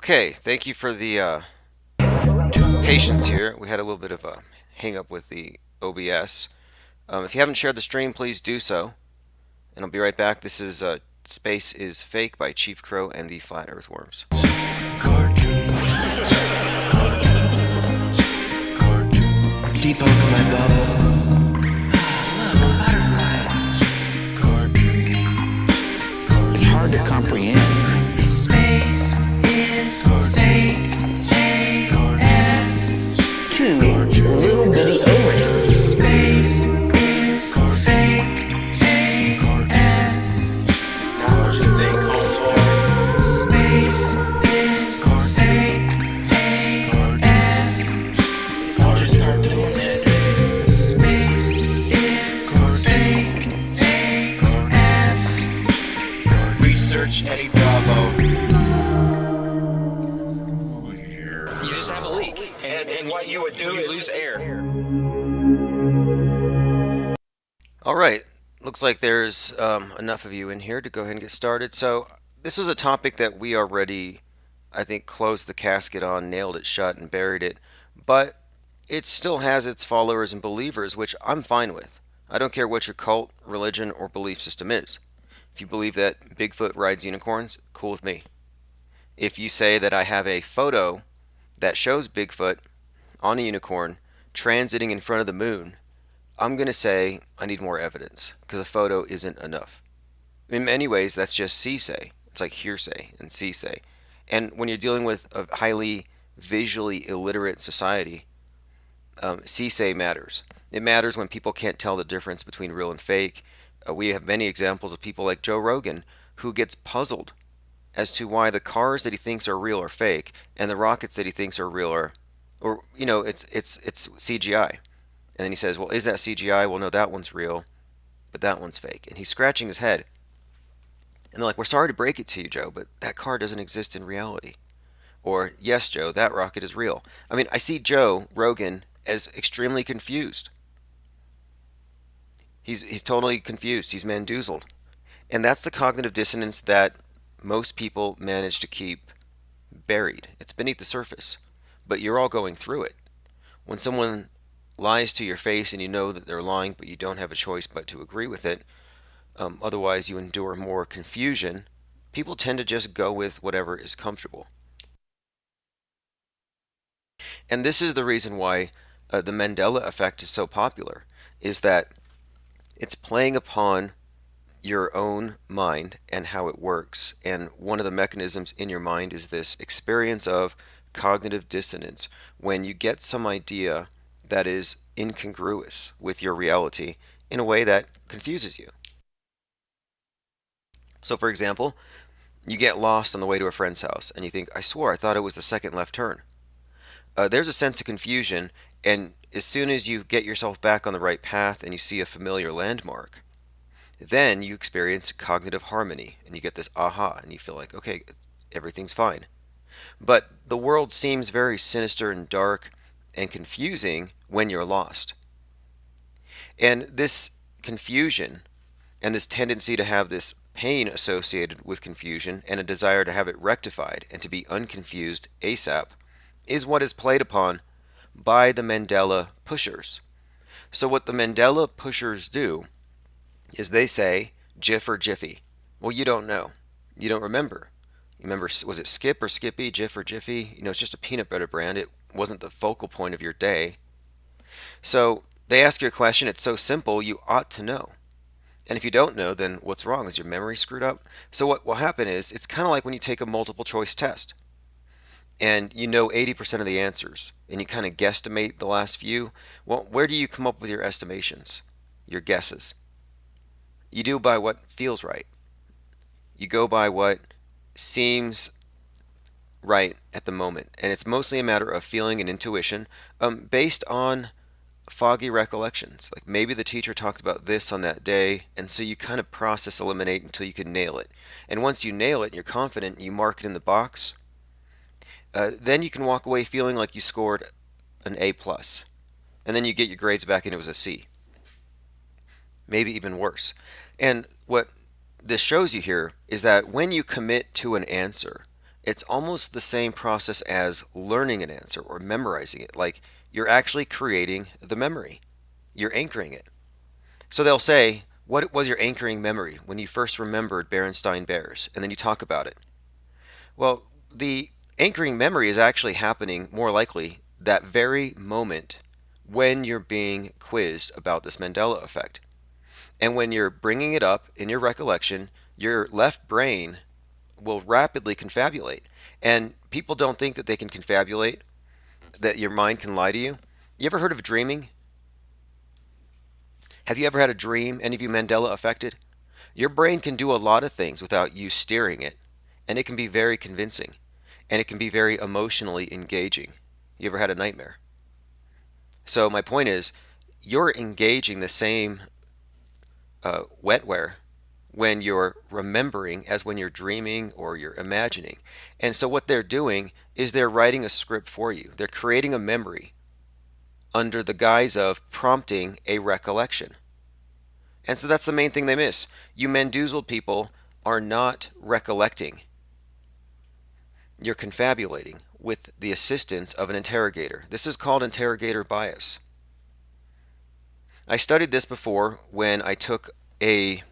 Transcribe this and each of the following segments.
Okay, thank you for the patience here. We had a little bit of a hang up with the OBS. If you haven't shared the stream, please do so. And I'll be right back. This is Space is Fake by Chief Crow and the Flat Earthworms. Deep over my bubble. It's hard to comprehend. Space is fake AF. Two little bitty O-rings. Space is fake AF. It's not what you think, homeboy. Space is fake AF. I'll just start doing this. Space is fake AF. Research Eddie Bravo. You just have a leak, and what you would do is lose air. All right, looks like there's enough of you in here to go ahead and get started. So, this is a topic that we already, I think, closed the casket on, nailed it shut, and buried it. But it still has its followers and believers, which I'm fine with. I don't care what your cult, religion, or belief system is. If you believe that Bigfoot rides unicorns, cool with me. If you say that I have a photo that shows Bigfoot on a unicorn transiting in front of the moon, I'm going to say I need more evidence because a photo isn't enough. In many ways, that's just see-say. It's like hearsay and see-say. And when you're dealing with a highly visually illiterate society, see-say matters. It matters when people can't tell the difference between real and fake. We have many examples of people like Joe Rogan who gets puzzled as to why the cars that he thinks are real are fake and the rockets that he thinks are real are, or it's CGI. And then he says, well, is that CGI? Well, no, that one's real, but that one's fake. And he's scratching his head. And they're like, we're sorry to break it to you, Joe, but that car doesn't exist in reality. Or, yes, Joe, that rocket is real. I mean, I see Joe Rogan as extremely confused. He's totally confused. He's mandoozled. And that's the cognitive dissonance that most people manage to keep buried. It's beneath the surface, but you're all going through it. When someone lies to your face and you know that they're lying, but you don't have a choice but to agree with it, otherwise you endure more confusion, people tend to just go with whatever is comfortable. And this is the reason why the Mandela effect is so popular, is that it's playing upon your own mind and how it works. And one of the mechanisms in your mind is this experience of cognitive dissonance, when you get some idea that is incongruous with your reality in a way that confuses you. So, for example, you get lost on the way to a friend's house and you think, I swore I thought it was the second left turn. There's a sense of confusion, and as soon as you get yourself back on the right path and you see a familiar landmark, then you experience cognitive harmony and you get this aha and you feel like, okay, everything's fine. But the world seems very sinister and dark and confusing when you're lost. And this confusion and this tendency to have this pain associated with confusion and a desire to have it rectified and to be unconfused ASAP is what is played upon by the Mandela pushers. So what the Mandela pushers do is they say Jif or Jiffy. Well, you don't know. You don't remember. You remember, was it Skip or Skippy, Jif or Jiffy? It's just a peanut butter brand. It wasn't the focal point of your day. So they ask you a question. It's so simple, you ought to know. And if you don't know, then what's wrong? Is your memory screwed up? So what will happen is, it's kind of like when you take a multiple choice test and you know 80% of the answers and you kind of guesstimate the last few. Well, where do you come up with your estimations, your guesses? You do by what feels right. You go by what seems right at the moment. And it's mostly a matter of feeling and intuition based on foggy recollections. Like maybe the teacher talked about this on that day, and so you kind of process eliminate until you can nail it. And once you nail it and you're confident, you mark it in the box, then you can walk away feeling like you scored an A+. And then you get your grades back and it was a C. Maybe even worse. And what this shows you here is that when you commit to an answer, It's almost the same process as learning an answer or memorizing it. Like you're actually creating the memory, you're anchoring it. So they'll say, what was your anchoring memory when you first remembered Berenstain Bears? And then you talk about it. Well, the anchoring memory is actually happening more likely that very moment when you're being quizzed about this Mandela effect. And when you're bringing it up in your recollection, your left brain will rapidly confabulate. And people don't think that they can confabulate, that your mind can lie to you. You ever heard of dreaming? Have you ever had a dream, any of you Mandela affected? Your brain can do a lot of things without you steering it, and it can be very convincing, and it can be very emotionally engaging. You ever had a nightmare? So, my point is, you're engaging the same wetware when you're remembering as when you're dreaming or you're imagining. And so, what they're doing is they're writing a script for you, they're creating a memory under the guise of prompting a recollection. And so that's the main thing they miss. You Mendoozled people are not recollecting. You're confabulating with the assistance of an interrogator. This is called interrogator bias. I studied this before when I took it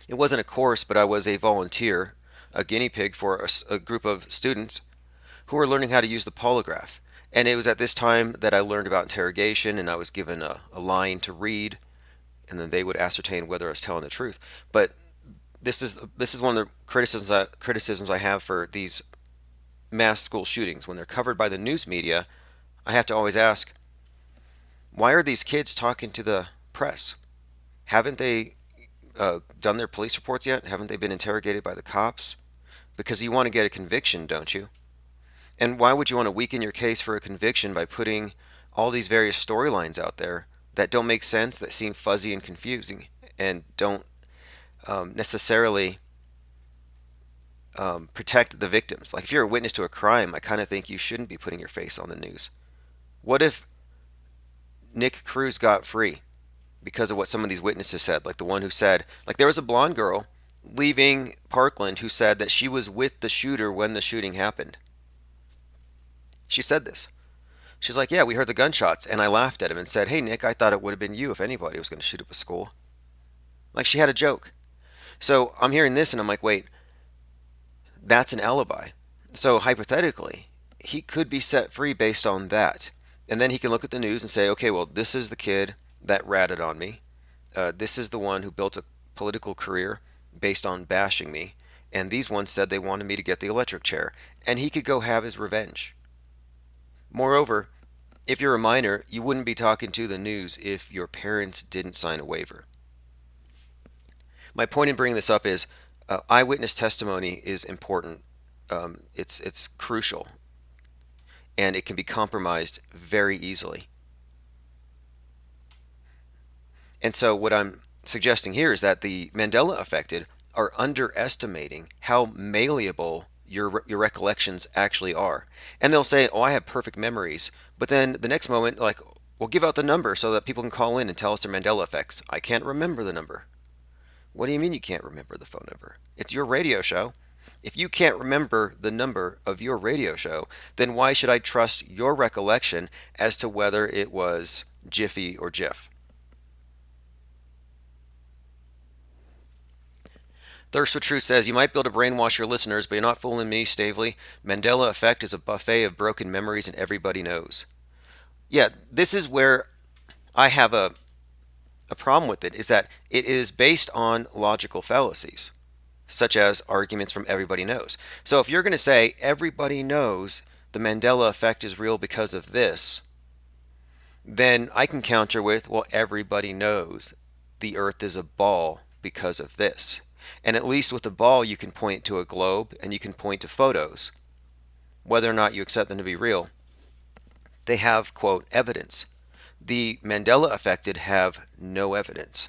wasn't a course, but I was a volunteer, a guinea pig for a group of students who were learning how to use the polygraph. And it was at this time that I learned about interrogation, and I was given a line to read, and then they would ascertain whether I was telling the truth. But this is one of the criticisms I have for these mass school shootings. When they're covered by the news media, I have to always ask, why are these kids talking to the press? Haven't they done their police reports yet? Haven't they been interrogated by the cops? Because you want to get a conviction, don't you? And why would you want to weaken your case for a conviction by putting all these various storylines out there that don't make sense, that seem fuzzy and confusing, and don't necessarily protect the victims? Like if you're a witness to a crime, I kind of think you shouldn't be putting your face on the news. What if Nick Cruz got free because of what some of these witnesses said? Like the one who said, like there was a blonde girl leaving Parkland who said that she was with the shooter when the shooting happened. She said this. She's like, yeah, we heard the gunshots, and I laughed at him and said, hey, Nick, I thought it would have been you if anybody was going to shoot up a school. Like she had a joke. So I'm hearing this, and I'm like, wait, that's an alibi. So hypothetically, he could be set free based on that. And then he can look at the news and say, okay, well, this is the kid that ratted on me. This is the one who built a political career based on bashing me. And these ones said they wanted me to get the electric chair. And he could go have his revenge. Moreover, if you're a minor, you wouldn't be talking to the news if your parents didn't sign a waiver. My point in bringing this up is eyewitness testimony is important. It's crucial, and it can be compromised very easily. And so what I'm suggesting here is that the Mandela affected are underestimating how malleable your recollections actually are. And they'll say, "Oh, I have perfect memories," but then the next moment, like, "We'll give out the number so that people can call in and tell us their Mandela effects." I can't remember the number. What do you mean you can't remember the phone number? It's your radio show. If you can't remember the number of your radio show, then why should I trust your recollection as to whether it was Jiffy or Jiff? Thirst for Truth says, you might be able to brainwash your listeners, but you're not fooling me, Stavely. Mandela effect is a buffet of broken memories and everybody knows. Yeah, this is where I have a problem with it, is that it is based on logical fallacies, such as arguments from everybody knows. So if you're going to say everybody knows the Mandela effect is real because of this, then I can counter with, well, everybody knows the earth is a ball because of this. And at least with the ball, you can point to a globe and you can point to photos. Whether or not you accept them to be real, they have, quote, evidence. The Mandela affected have no evidence.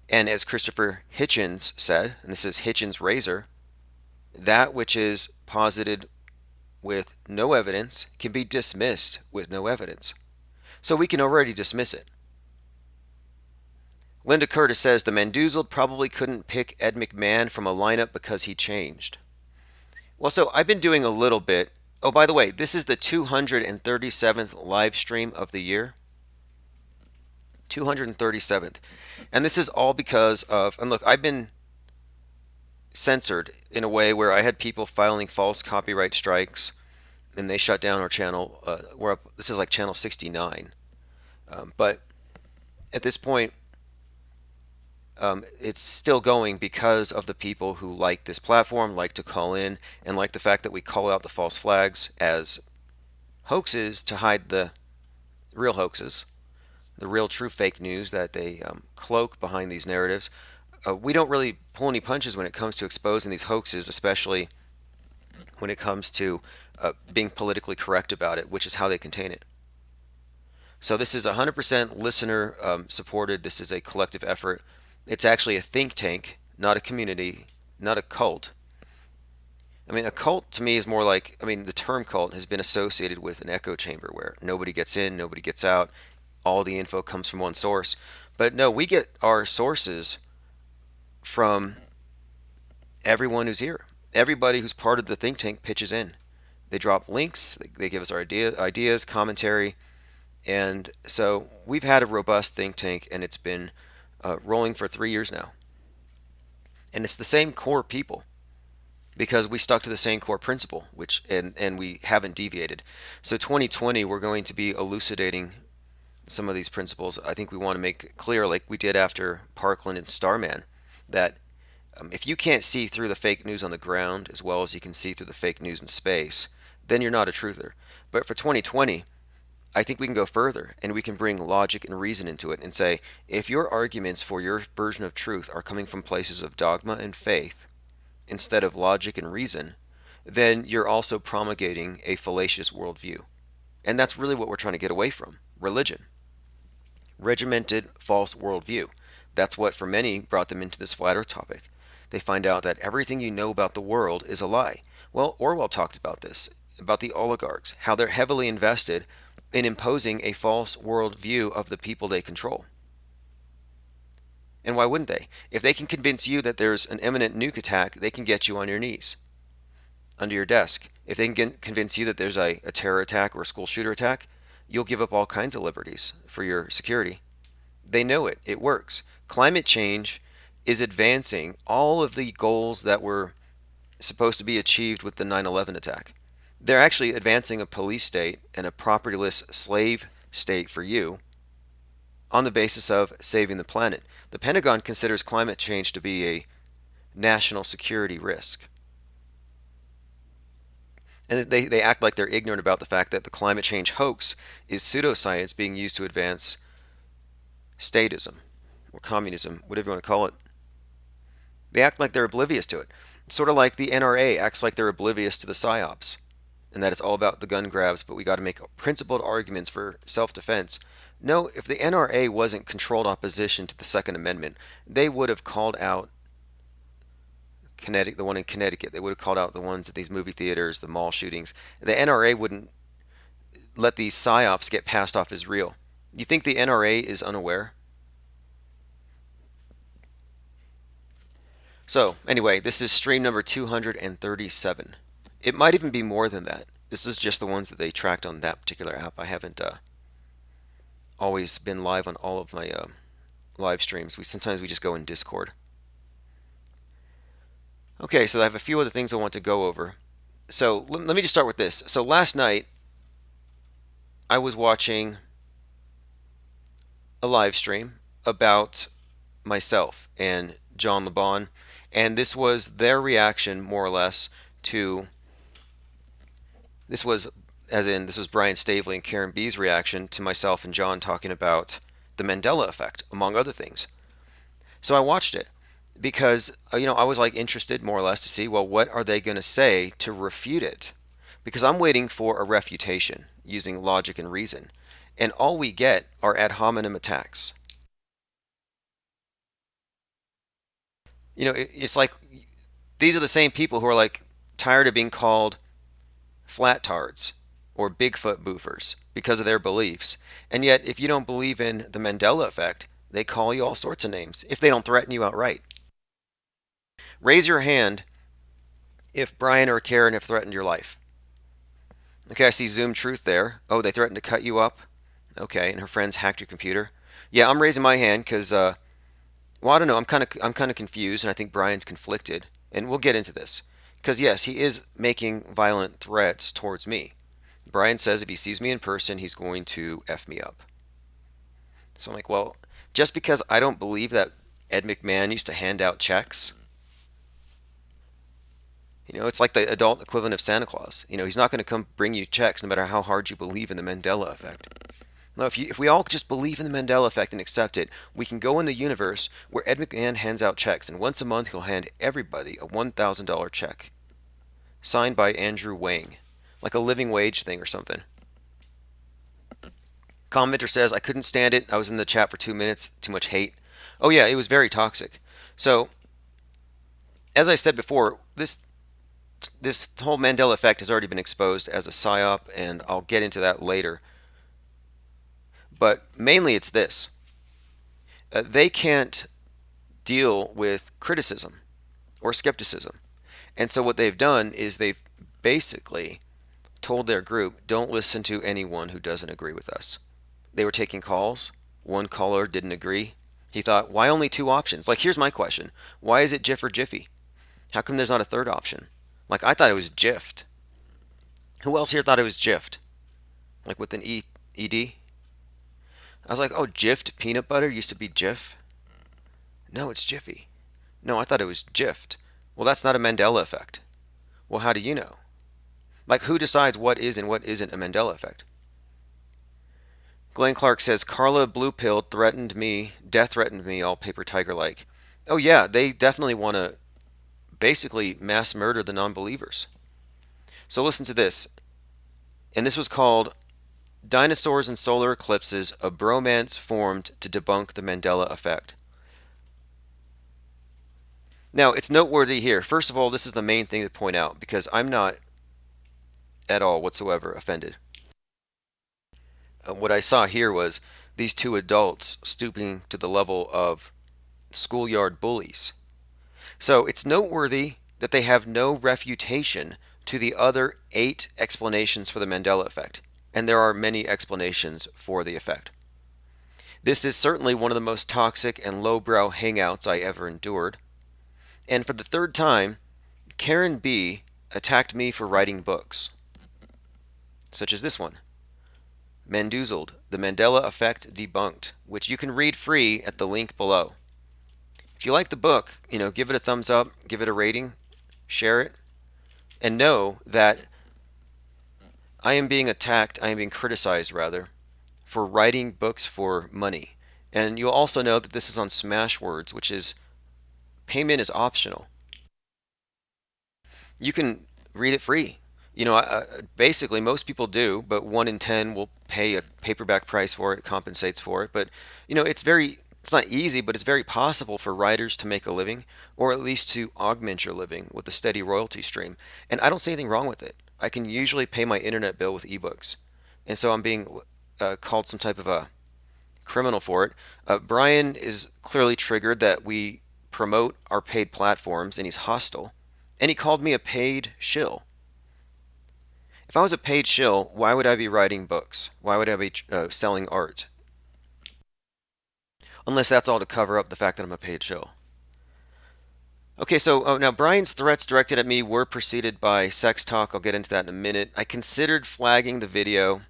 And as Christopher Hitchens said, and this is Hitchens' razor, that which is posited with no evidence can be dismissed with no evidence. So we can already dismiss it. Linda Curtis says the Mandoozled probably couldn't pick Ed McMahon from a lineup because he changed. Well, so I've been doing a little bit. Oh, by the way, this is the 237th live stream of the year. 237th. And this is all because of, and look, I've been censored in a way where I had people filing false copyright strikes and they shut down our channel. We're up, this is like channel 69. But at this point, it's still going because of the people who like this platform, like to call in, and like the fact that we call out the false flags as hoaxes to hide the real hoaxes, the real true fake news that they cloak behind these narratives. We don't really pull any punches when it comes to exposing these hoaxes, especially when it comes to being politically correct about it, which is how they contain it. So this is 100% listener supported. This is a collective effort. It's actually a think tank, not a community, not a cult. I mean, a cult to me is more like, I mean, the term cult has been associated with an echo chamber where nobody gets in, nobody gets out, all the info comes from one source. But no, we get our sources from everyone who's here. Everybody who's part of the think tank pitches in. They drop links, they give us our ideas, commentary, and so we've had a robust think tank, and it's been rolling for 3 years now. And it's the same core people because we stuck to the same core principle, which and we haven't deviated. So 2020, we're going to be elucidating some of these principles. I think we want to make clear, like we did after Parkland and Starman, that if you can't see through the fake news on the ground as well as you can see through the fake news in space, then you're not a truther. But for 2020, I think we can go further and we can bring logic and reason into it and say, if your arguments for your version of truth are coming from places of dogma and faith instead of logic and reason, then you're also promulgating a fallacious worldview. And that's really what we're trying to get away from religion. Regimented false worldview. That's what for many brought them into this flat earth topic. They find out that everything you know about the world is a lie. Well, Orwell talked about this, about the oligarchs, how they're heavily invested in imposing a false worldview of the people they control. And why wouldn't they? If they can convince you that there's an imminent nuke attack, they can get you on your knees, under your desk. If they can convince you that there's a terror attack or a school shooter attack, you'll give up all kinds of liberties for your security. They know it. It works. Climate change is advancing all of the goals that were supposed to be achieved with the 9/11 attack. They're actually advancing a police state and a propertyless slave state for you on the basis of saving the planet. The Pentagon considers climate change to be a national security risk. And they act like they're ignorant about the fact that the climate change hoax is pseudoscience being used to advance statism or communism, whatever you want to call it. They act like they're oblivious to it. Sort of like the NRA acts like they're oblivious to the PSYOPs and that it's all about the gun grabs, but we got to make principled arguments for self-defense. No, if the NRA wasn't controlled opposition to the Second Amendment, they would have called out the one in Connecticut. They would have called out the ones at these movie theaters, the mall shootings. The NRA wouldn't let these psyops get passed off as real. You think the NRA is unaware? So, anyway, this is stream number 237. It might even be more than that. This is just the ones that they tracked on that particular app. I haven't always been live on all of my live streams. Sometimes we just go in Discord. Okay, so I have a few other things I want to go over. So let me just start with this. So last night I was watching a live stream about myself and John LeBon, and this was their reaction more or less to this was this was Brian Stavely and Karen B's reaction to myself and John talking about the Mandela effect, among other things. So I watched it because I was like interested more or less to see, well, what are they going to say to refute it? Because I'm waiting for a refutation using logic and reason, and all we get are ad hominem attacks. It's like these are the same people who are like tired of being called flat tards or Bigfoot boofers because of their beliefs. And yet, if you don't believe in the Mandela effect, they call you all sorts of names if they don't threaten you outright. Raise your hand if Brian or Karen have threatened your life. Okay, I see Zoom Truth there. Oh, they threatened to cut you up. Okay, and her friends hacked your computer. Yeah, I'm raising my hand because, well, I don't know. I'm kind of confused, and I think Brian's conflicted, and we'll get into this. Because yes, he is making violent threats towards me. Brian says if he sees me in person, he's going to f me up. So I'm like, well, just because I don't believe that Ed McMahon used to hand out checks, it's like the adult equivalent of Santa Claus. He's not going to come bring you checks no matter how hard you believe in the Mandela effect. No, if we all just believe in the Mandela effect and accept it, we can go in the universe where Ed McMahon hands out checks, and once a month he'll hand everybody a $1,000 check, signed by Andrew Wang, like a living wage thing or something. Commenter says, I couldn't stand it. I was in the chat for 2 minutes. Too much hate. Oh, yeah, it was very toxic. So, as I said before, this whole Mandela effect has already been exposed as a psyop, and I'll get into that later. But mainly it's this. They can't deal with criticism or skepticism. And so what they've done is they've basically told their group, don't listen to anyone who doesn't agree with us. They were taking calls. One caller didn't agree. He thought, why only two options? Like, here's my question. Why is it Jif or Jiffy? How come there's not a third option? Like, I thought it was Jiffed. Who else here thought it was Jiffed? Like with an ED? I was like, oh, Jiffed peanut butter used to be Jif? No, it's Jiffy. No, I thought it was Jiffed. Well, that's not a Mandela effect. Well, how do you know? Like, who decides what is and what isn't a Mandela effect? Glenn Clark says, Carla blue pilled, threatened me, death threatened me, all paper tiger like. Oh, yeah, they definitely want to basically mass murder the non believers. So listen to this. And this was called Dinosaurs and Solar Eclipses, a bromance formed to debunk the Mandela effect. Now, it's noteworthy here. First of all, this is the main thing to point out because I'm not at all whatsoever offended. What I saw here was these two adults stooping to the level of schoolyard bullies. So it's noteworthy that they have no refutation to the other 8 explanations for the Mandela effect. And there are many explanations for the effect. This is certainly one of the most toxic and lowbrow hangouts I ever endured. And for the third time, Karen B attacked me for writing books, such as this one, Mandoozled, The Mandela Effect Debunked, which you can read free at the link below. If you like the book, give it a thumbs up, give it a rating, share it, and know that I am being criticized rather, for writing books for money. And you'll also know that this is on Smashwords, which is payment is optional. You can read it free. Basically most people do, but 1 in 10 will pay a paperback price for it, compensates for it. But it's not easy, but it's very possible for writers to make a living, or at least to augment your living with a steady royalty stream. And I don't see anything wrong with it. I can usually pay my internet bill with ebooks, and so I'm being called some type of a criminal for it. Brian is clearly triggered that we promote our paid platforms, and he's hostile. And he called me a paid shill. If I was a paid shill, why would I be writing books? Why would I be selling art? Unless that's all to cover up the fact that I'm a paid shill. Okay, so now Brian's threats directed at me were preceded by sex talk. I'll get into that in a minute. I considered flagging the video,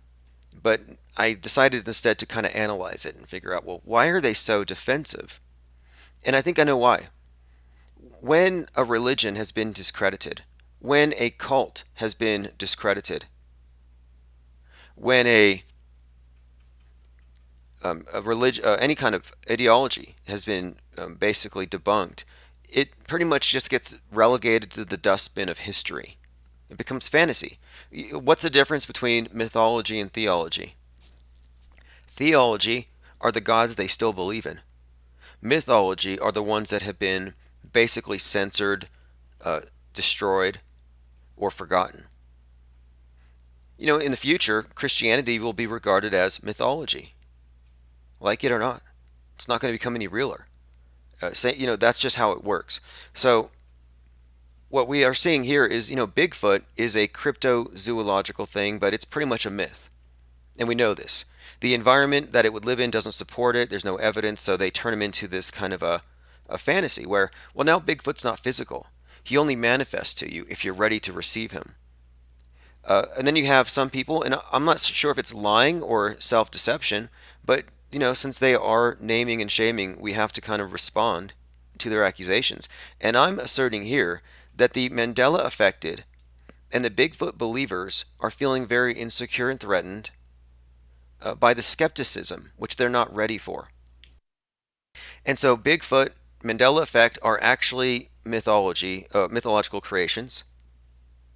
but I decided instead to kind of analyze it and figure out, well, why are they so defensive? And I think I know why. When a religion has been discredited, when a cult has been discredited, when any kind of ideology has been basically debunked, it pretty much just gets relegated to the dustbin of history. It becomes fantasy. What's the difference between mythology and theology? Theology are the gods they still believe in. Mythology are the ones that have been basically censored, destroyed, or forgotten. In the future, Christianity will be regarded as mythology. Like it or not. It's not going to become any realer. That's just how it works. So, what we are seeing here is, Bigfoot is a cryptozoological thing, but it's pretty much a myth. And we know this. The environment that it would live in doesn't support it. There's no evidence, so they turn him into this kind of a fantasy where, well, now Bigfoot's not physical. He only manifests to you if you're ready to receive him. And then you have some people, and I'm not sure if it's lying or self deception, but, since they are naming and shaming, we have to kind of respond to their accusations. And I'm asserting here that the Mandela affected and the Bigfoot believers are feeling very insecure and threatened by the skepticism, which they're not ready for. And so Bigfoot, Mandela effect are actually mythological creations.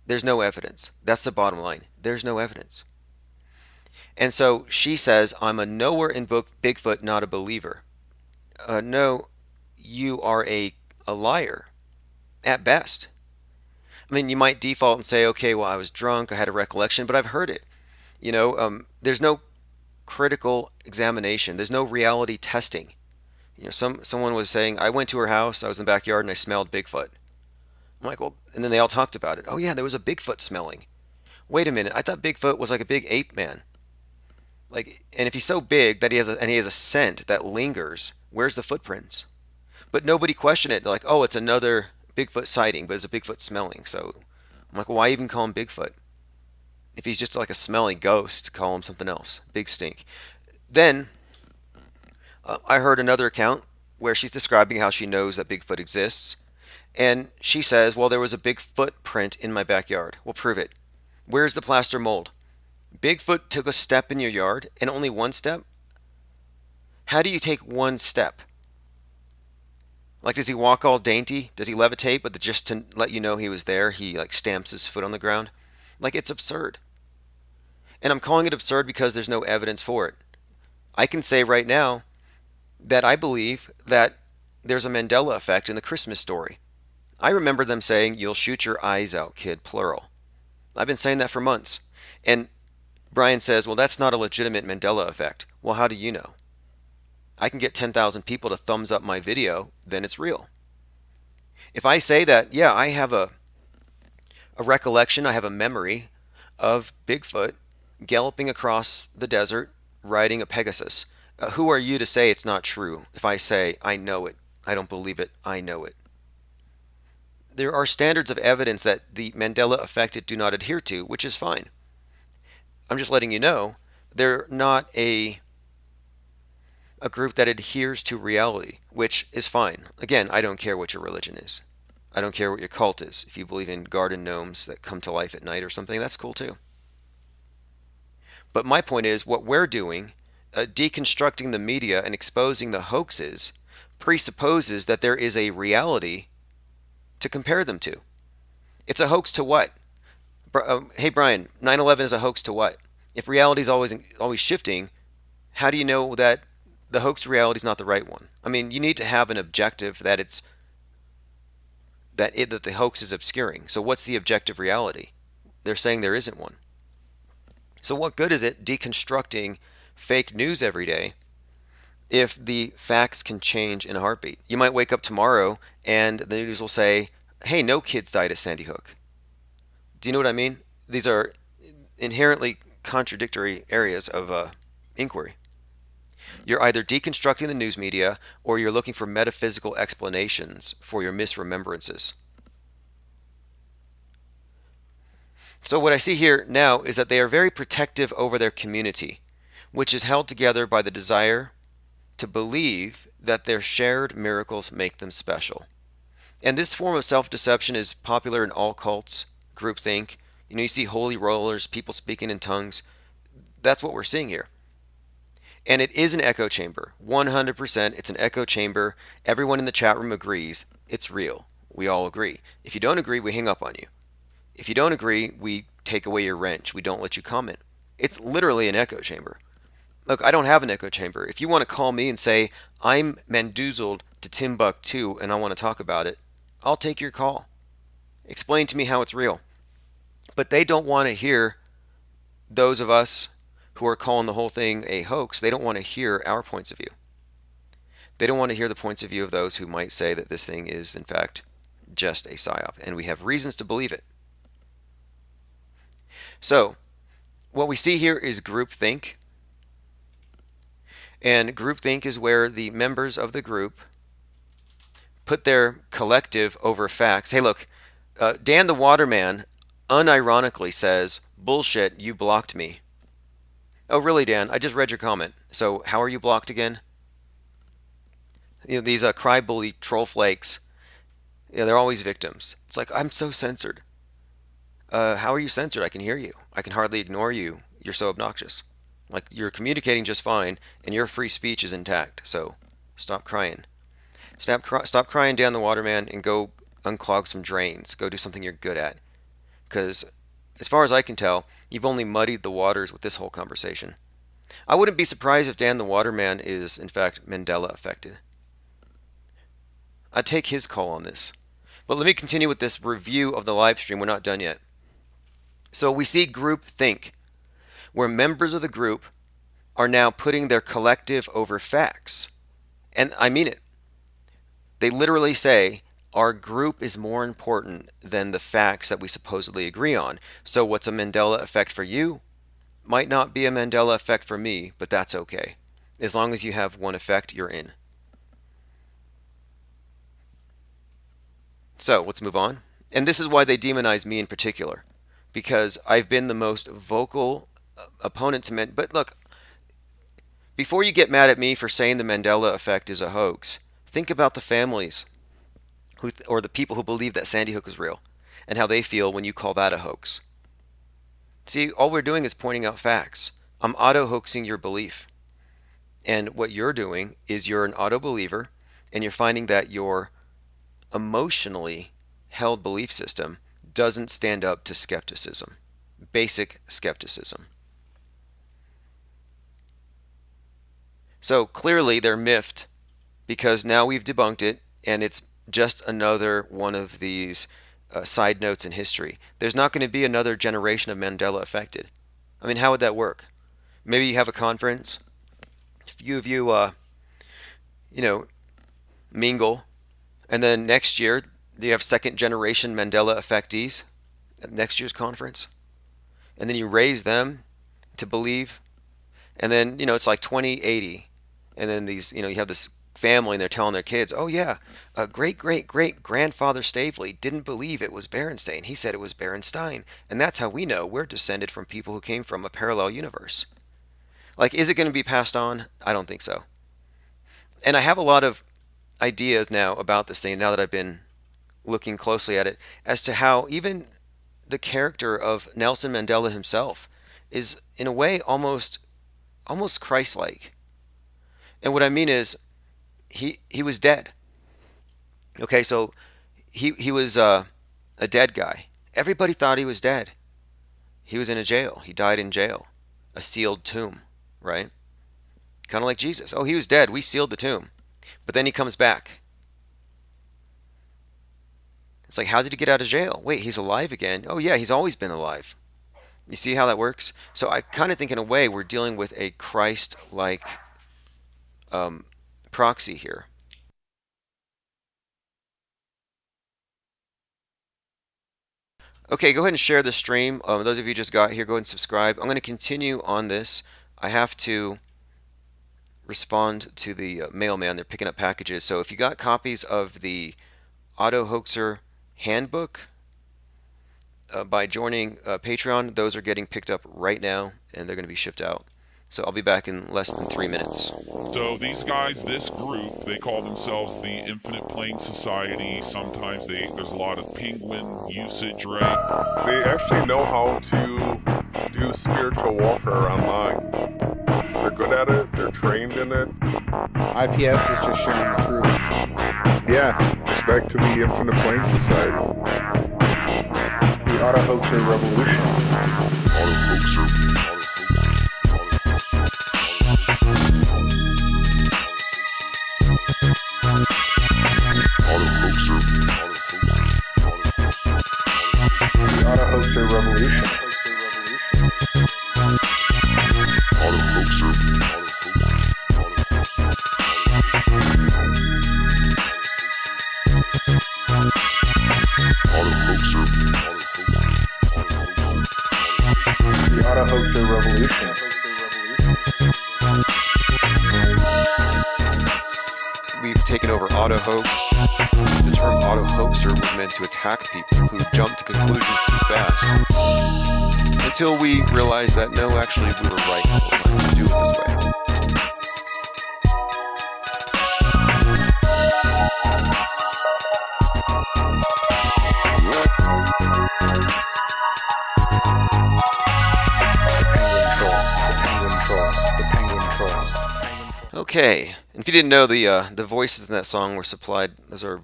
There's no evidence. That's the bottom line. There's no evidence. And so she says, I'm a knower in Bigfoot, not a believer. No, you are a liar at best. I mean, you might default and say, okay, well, I was drunk, I had a recollection, but I've heard it. There's no critical examination. There's no reality testing. Someone was saying, I went to her house, I was in the backyard, and I smelled Bigfoot. I'm like, well, and then they all talked about it. Oh yeah, there was a Bigfoot smelling. Wait a minute, I thought Bigfoot was like a big ape man. Like, and if he's so big that he has a scent that lingers, where's the footprints? But nobody questioned it. They're like, oh, it's another Bigfoot sighting, but it's a Bigfoot smelling. So I'm like, well, why even call him Bigfoot? If he's just like a smelly ghost, call him something else. Big stink. Then I heard another account where she's describing how she knows that Bigfoot exists. And she says, well, there was a big footprint in my backyard. Well, prove it. Where's the plaster mold? Bigfoot took a step in your yard, and only one step? How do you take one step? Like, does he walk all dainty? Does he levitate, but just to let you know he was there, he like stamps his foot on the ground? Like, it's absurd. And I'm calling it absurd because there's no evidence for it. I can say right now that I believe that there's a Mandela effect in the Christmas story. I remember them saying, you'll shoot your eyes out, kid, plural. I've been saying that for months. And Brian says, well, that's not a legitimate Mandela effect. Well, how do you know? I can get 10,000 people to thumbs up my video, then it's real. If I say that, yeah, I have a recollection, I have a memory of Bigfoot galloping across the desert riding a Pegasus. Who are you to say it's not true? If I say, I know it, I don't believe it, I know it. There are standards of evidence that the Mandela affected do not adhere to, which is fine. I'm just letting you know they're not a group that adheres to reality, which is fine. Again, I don't care what your religion is. I don't care what your cult is. If you believe in garden gnomes that come to life at night or something, that's cool too. But my point is, what we're doing, deconstructing the media and exposing the hoaxes, presupposes that there is a reality to compare them to. It's a hoax to what? Hey Brian, 9/11 is a hoax to what? If reality is always shifting, how do you know that the hoax reality is not the right one? I mean, you need to have an objective that that the hoax is obscuring. So what's the objective reality? They're saying there isn't one. So what good is it deconstructing fake news every day if the facts can change in a heartbeat? You might wake up tomorrow and the news will say, hey, no kids died at Sandy Hook. Do you know what I mean? These are inherently contradictory areas of inquiry. You're either deconstructing the news media or you're looking for metaphysical explanations for your misremembrances. So what I see here now is that they are very protective over their community, which is held together by the desire to believe that their shared miracles make them special. And this form of self-deception is popular in all cults, groupthink. You see holy rollers, people speaking in tongues. That's what we're seeing here. And it is an echo chamber. 100%, it's an echo chamber. Everyone in the chat room agrees it's real. We all agree. If you don't agree, we hang up on you. If you don't agree, we take away your wrench. We don't let you comment. It's literally an echo chamber. Look, I don't have an echo chamber. If you want to call me and say, I'm Mandoozled to Timbuktu and I want to talk about it, I'll take your call. Explain to me how it's real. But they don't want to hear those of us who are calling the whole thing a hoax. They don't want to hear our points of view. They don't want to hear the points of view of those who might say that this thing is, in fact, just a psyop, and we have reasons to believe it. So, what we see here is groupthink. And groupthink is where the members of the group put their collective over facts. Hey, look, Dan the Waterman unironically says, "Bullshit, you blocked me." Oh, really, Dan? I just read your comment. So, how are you blocked again? These cry bully troll flakes, they're always victims. It's like, I'm so censored. How are you censored? I can hear you. I can hardly ignore you. You're so obnoxious. Like, you're communicating just fine, and your free speech is intact. So, stop crying. Stop crying down the waterman and go unclog some drains. Go do something you're good at. Because, as far as I can tell, you've only muddied the waters with this whole conversation. I wouldn't be surprised if Dan the Waterman is, in fact, Mandela affected. I'd take his call on this. But let me continue with this review of the live stream. We're not done yet. So we see group think, where members of the group are now putting their collective over facts. And I mean it. They literally say, our group is more important than the facts that we supposedly agree on. So what's a Mandela effect for you might not be a Mandela effect for me, but that's okay. As long as you have one effect, you're in. So let's move on. And this is why they demonize me in particular, because I've been the most vocal opponent to men. But look, before you get mad at me for saying the Mandela effect is a hoax, think about the families or the people who believe that Sandy Hook is real and how they feel when you call that a hoax. See, all we're doing is pointing out facts. I'm auto-hoaxing your belief. And what you're doing is you're an auto-believer, and you're finding that your emotionally held belief system doesn't stand up to skepticism, basic skepticism. So clearly they're miffed because now we've debunked it, and it's just another one of these side notes in history. There's not going to be another generation of Mandela affected. I mean, how would that work? Maybe you have a conference, a few of you, mingle, and then next year you have second generation Mandela affectees at next year's conference, and then you raise them to believe, and then it's like 2080, and then these you have this family and they're telling their kids, oh yeah, great great great grandfather Stavely didn't believe it was Berenstain. He said it was Berenstein, and that's how we know we're descended from people who came from a parallel universe. Like, is it going to be passed on? I don't think so. And I have a lot of ideas now about this thing now that I've been looking closely at it, as to how even the character of Nelson Mandela himself is in a way almost Christ-like. And what I mean is he was dead. Okay, so he was a dead guy. Everybody thought he was dead. He was in a jail. He died in jail. A sealed tomb, right? Kind of like Jesus. Oh, he was dead. We sealed the tomb. But then he comes back. It's like, how did he get out of jail? Wait, he's alive again. Oh yeah, he's always been alive. You see how that works? So I kind of think in a way we're dealing with a Christ-like proxy here. Okay, go ahead and share the stream. Those of you who just got here, go ahead and subscribe. I'm going to continue on this. I have to respond to the mailman. They're picking up packages. So if you got copies of the Auto Hoaxer Handbook by joining Patreon, those are getting picked up right now, and they're going to be shipped out. So I'll be back in less than 3 minutes. So these guys, this group, they call themselves the Infinite Plane Society. Sometimes there's a lot of penguin usage, right? They actually know how to do spiritual warfare online. They're good at it. They're trained in it. IPS is just sharing the truth. Yeah, respect to the Infinite Plane Society. The Auto Hoaxer Revolution. Auto Hoaxer. Auto Hoaxer. The Auto Hoaxer Revolution. Auto Hoaxer. The auto hoaxer revolution. We've taken over auto hoax. The term auto hoaxer was meant to attack people who jump to conclusions too fast. Until we realized that no, actually, we were right. We're going to do it this way. The penguin trolls. Okay, and if you didn't know, the voices in that song were supplied. Those are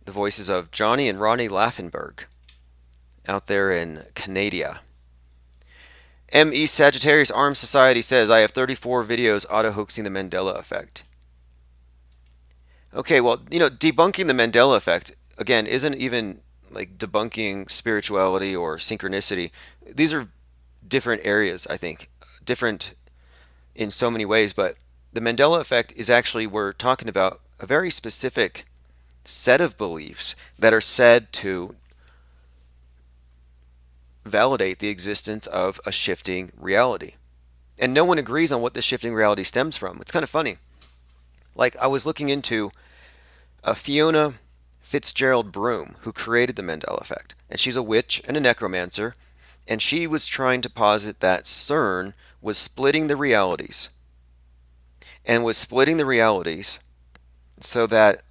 the voices of Johnny and Ronnie Laffenberg out there in Canada. M.E. Sagittarius Armed Society says, I have 34 videos auto-hoaxing the Mandela effect. Okay, well, debunking the Mandela effect, again, isn't even like debunking spirituality or synchronicity. These are different areas, I think. Different in so many ways, but the Mandela effect is actually, we're talking about a very specific set of beliefs that are said to validate the existence of a shifting reality. And no one agrees on what this shifting reality stems from. It's kind of funny. Like, I was looking into Fiona Fitzgerald Broom, who created the Mandela effect. And she's a witch and a necromancer. And she was trying to posit that CERN was splitting the realities. And was splitting the realities so that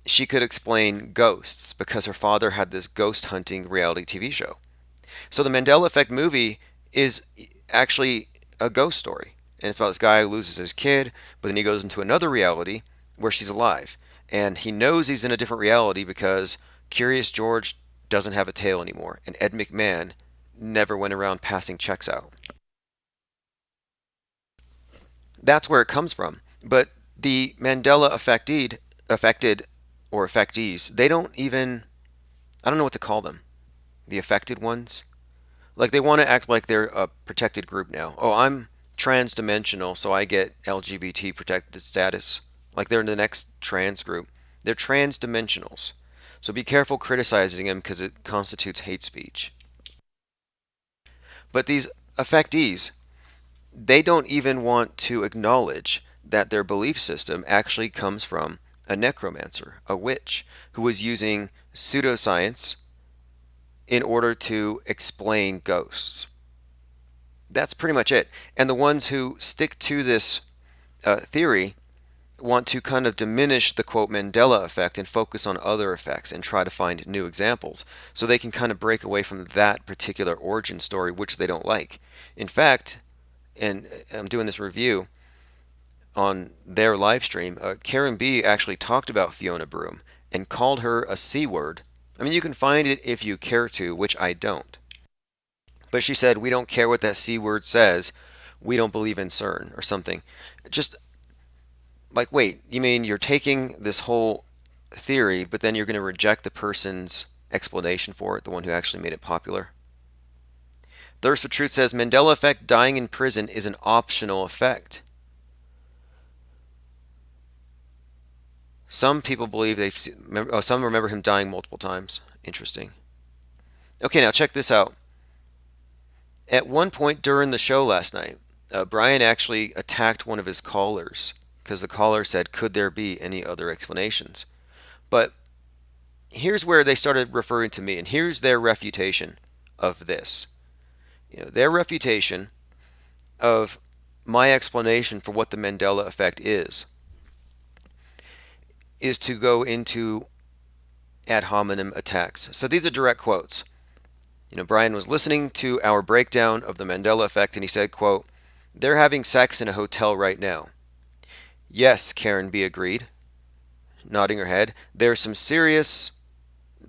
she could explain ghosts, because her father had this ghost hunting reality TV show. So the Mandela Effect movie is actually a ghost story. And it's about this guy who loses his kid, but then he goes into another reality where she's alive. And he knows he's in a different reality because Curious George doesn't have a tail anymore. And Ed McMahon never went around passing checks out. That's where it comes from. But the Mandela affected or affectees, they don't even, I don't know what to call them. The affected ones. Like, they want to act like they're a protected group now. Oh, I'm trans-dimensional, so I get LGBT protected status. Like, they're in the next trans group. They're trans-dimensionals. So be careful criticizing them because it constitutes hate speech. But these affectees, they don't even want to acknowledge that their belief system actually comes from a necromancer, a witch, who was using pseudoscience in order to explain ghosts. That's pretty much it. And the ones who stick to this theory want to kind of diminish the quote Mandela effect and focus on other effects and try to find new examples so they can kind of break away from that particular origin story, which they don't like. In fact, and I'm doing this review on their live stream, Karen B actually talked about Fiona Broom and called her a C word. I mean, you can find it if you care to, which I don't. But she said, we don't care what that C word says. We don't believe in CERN or something. Just like, wait, you mean you're taking this whole theory, but then you're going to reject the person's explanation for it, the one who actually made it popular? Thirst for Truth says, Mandela effect, dying in prison is an optional effect. Some people believe some remember him dying multiple times. Interesting. Okay, now check this out. At one point during the show last night, Brian actually attacked one of his callers because the caller said, could there be any other explanations? But here's where they started referring to me, and here's their refutation of this. Their refutation of my explanation for what the Mandela effect is to go into ad hominem attacks. So these are direct quotes. Brian was listening to our breakdown of the Mandela effect, and he said, quote, they're having sex in a hotel right now. Yes, Karen B agreed, nodding her head. There's some serious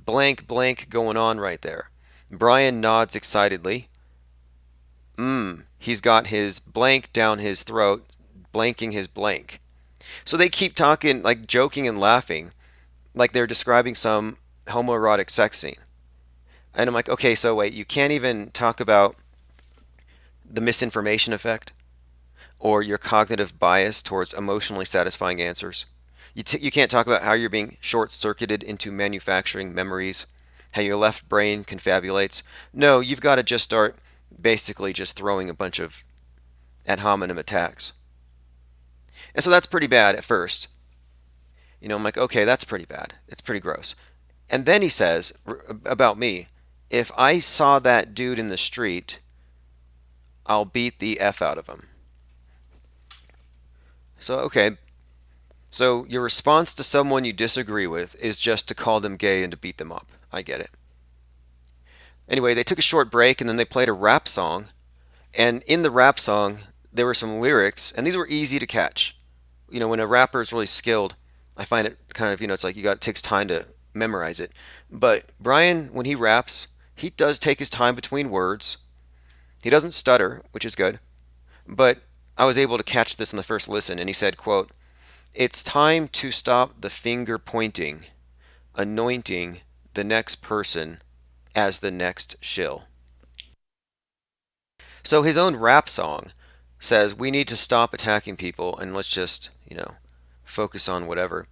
blank blank going on right there. Brian nods excitedly. He's got his blank down his throat, blanking his blank. So they keep talking, like joking and laughing, like they're describing some homoerotic sex scene. And I'm like, okay, so wait, you can't even talk about the misinformation effect or your cognitive bias towards emotionally satisfying answers. You can't talk about how you're being short-circuited into manufacturing memories how your left brain confabulates. No, you've got to just start basically just throwing a bunch of ad hominem attacks. And so that's pretty bad at first. I'm like, okay, that's pretty bad. It's pretty gross. And then he says about me, if I saw that dude in the street, I'll beat the F out of him. So, okay. So your response to someone you disagree with is just to call them gay and to beat them up. I get it. Anyway, they took a short break and then they played a rap song. And in the rap song, there were some lyrics, and these were easy to catch. When a rapper is really skilled, I find it kind of, it's like it takes time to memorize it. But Brian, when he raps, he does take his time between words. He doesn't stutter, which is good. But I was able to catch this in the first listen, and he said, quote, "It's time to stop the finger pointing, anointing the next person as the next shill." So his own rap song says we need to stop attacking people and let's just, focus on whatever.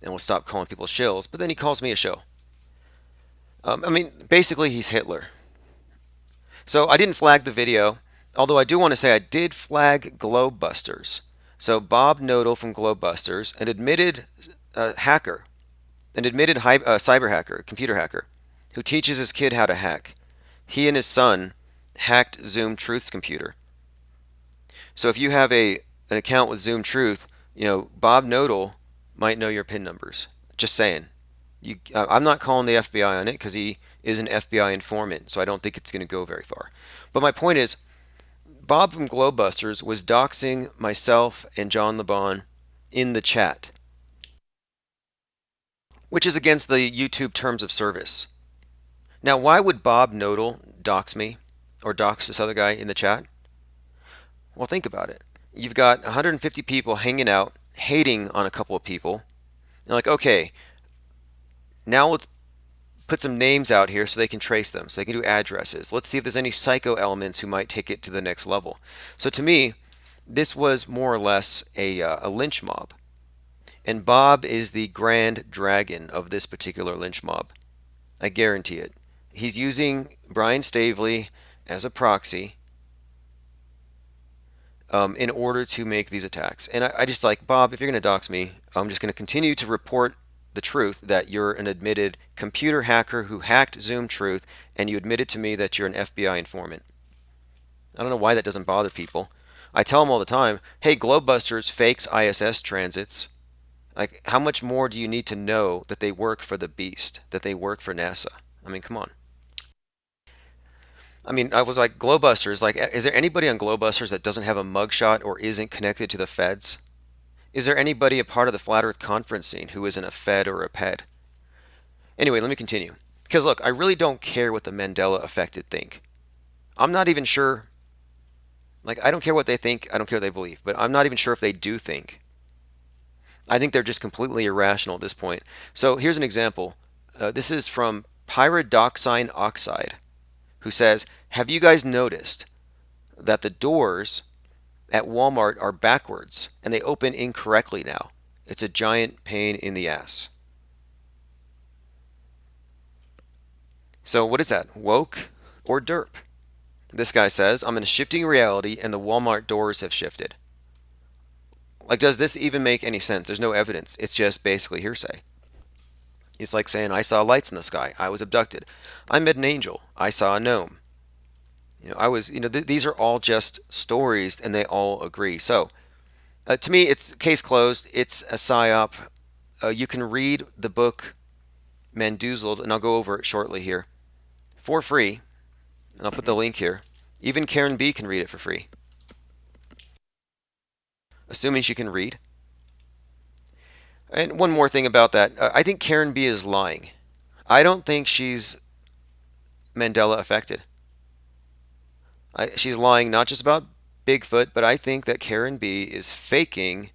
And we'll stop calling people shills. But then he calls me a shill. Basically, he's Hitler. So I didn't flag the video, although I do want to say I did flag Globebusters. So Bob Nodal from Globebusters, an admitted hacker, cyber hacker, computer hacker, who teaches his kid how to hack. He and his son hacked Zoom Truth's computer. So if you have an account with Zoom Truth, Bob Nodal might know your PIN numbers. Just saying. I'm not calling the FBI on it because he is an FBI informant, so I don't think it's going to go very far. But my point is, Bob from Globebusters was doxing myself and John LeBon in the chat, which is against the YouTube terms of service. Now, why would Bob Nodal dox me or dox this other guy in the chat? Well, think about it. You've got 150 people hanging out, hating on a couple of people. You're like, okay, now let's put some names out here so they can trace them, so they can do addresses. Let's see if there's any psycho elements who might take it to the next level. So to me, this was more or less a lynch mob. And Bob is the grand dragon of this particular lynch mob. I guarantee it. He's using Brian Stavely as a proxy in order to make these attacks. And I just like, Bob, if you're going to dox me, I'm just going to continue to report the truth that you're an admitted computer hacker who hacked Zoom Truth, and you admitted to me that you're an FBI informant. I don't know why that doesn't bother people. I tell them all the time, hey, Globebusters fakes ISS transits. Like, how much more do you need to know that they work for the beast, that they work for NASA? I mean, come on. I was like, Globebusters, like, is there anybody on Globebusters that doesn't have a mugshot or isn't connected to the feds? Is there anybody a part of the Flat Earth conference scene who isn't a Fed or a Ped? Anyway, let me continue. Because look, I really don't care what the Mandela affected think. I'm not even sure. Like, I don't care what they think. I don't care what they believe. But I'm not even sure if they do think. I think they're just completely irrational at this point. So here's an example. This is from Pyridoxine Oxide, who says, have you guys noticed that the doors at Walmart are backwards and they open incorrectly now? It's a giant pain in the ass. So what is that? Woke or derp? This guy says, I'm in a shifting reality and the Walmart doors have shifted. Like, does this even make any sense? There's no evidence. It's just basically hearsay. It's like saying, I saw lights in the sky. I was abducted. I met an angel. I saw a gnome. These are all just stories and they all agree. So, to me, it's case closed. It's a psyop. You can read the book Mandoozled, and I'll go over it shortly here, for free. And I'll put the link here. Even Karen B can read it for free. Assuming she can read. And one more thing about that. I think Karen B is lying. I don't think she's Mandela affected. She's lying not just about Bigfoot, but I think that Karen B is faking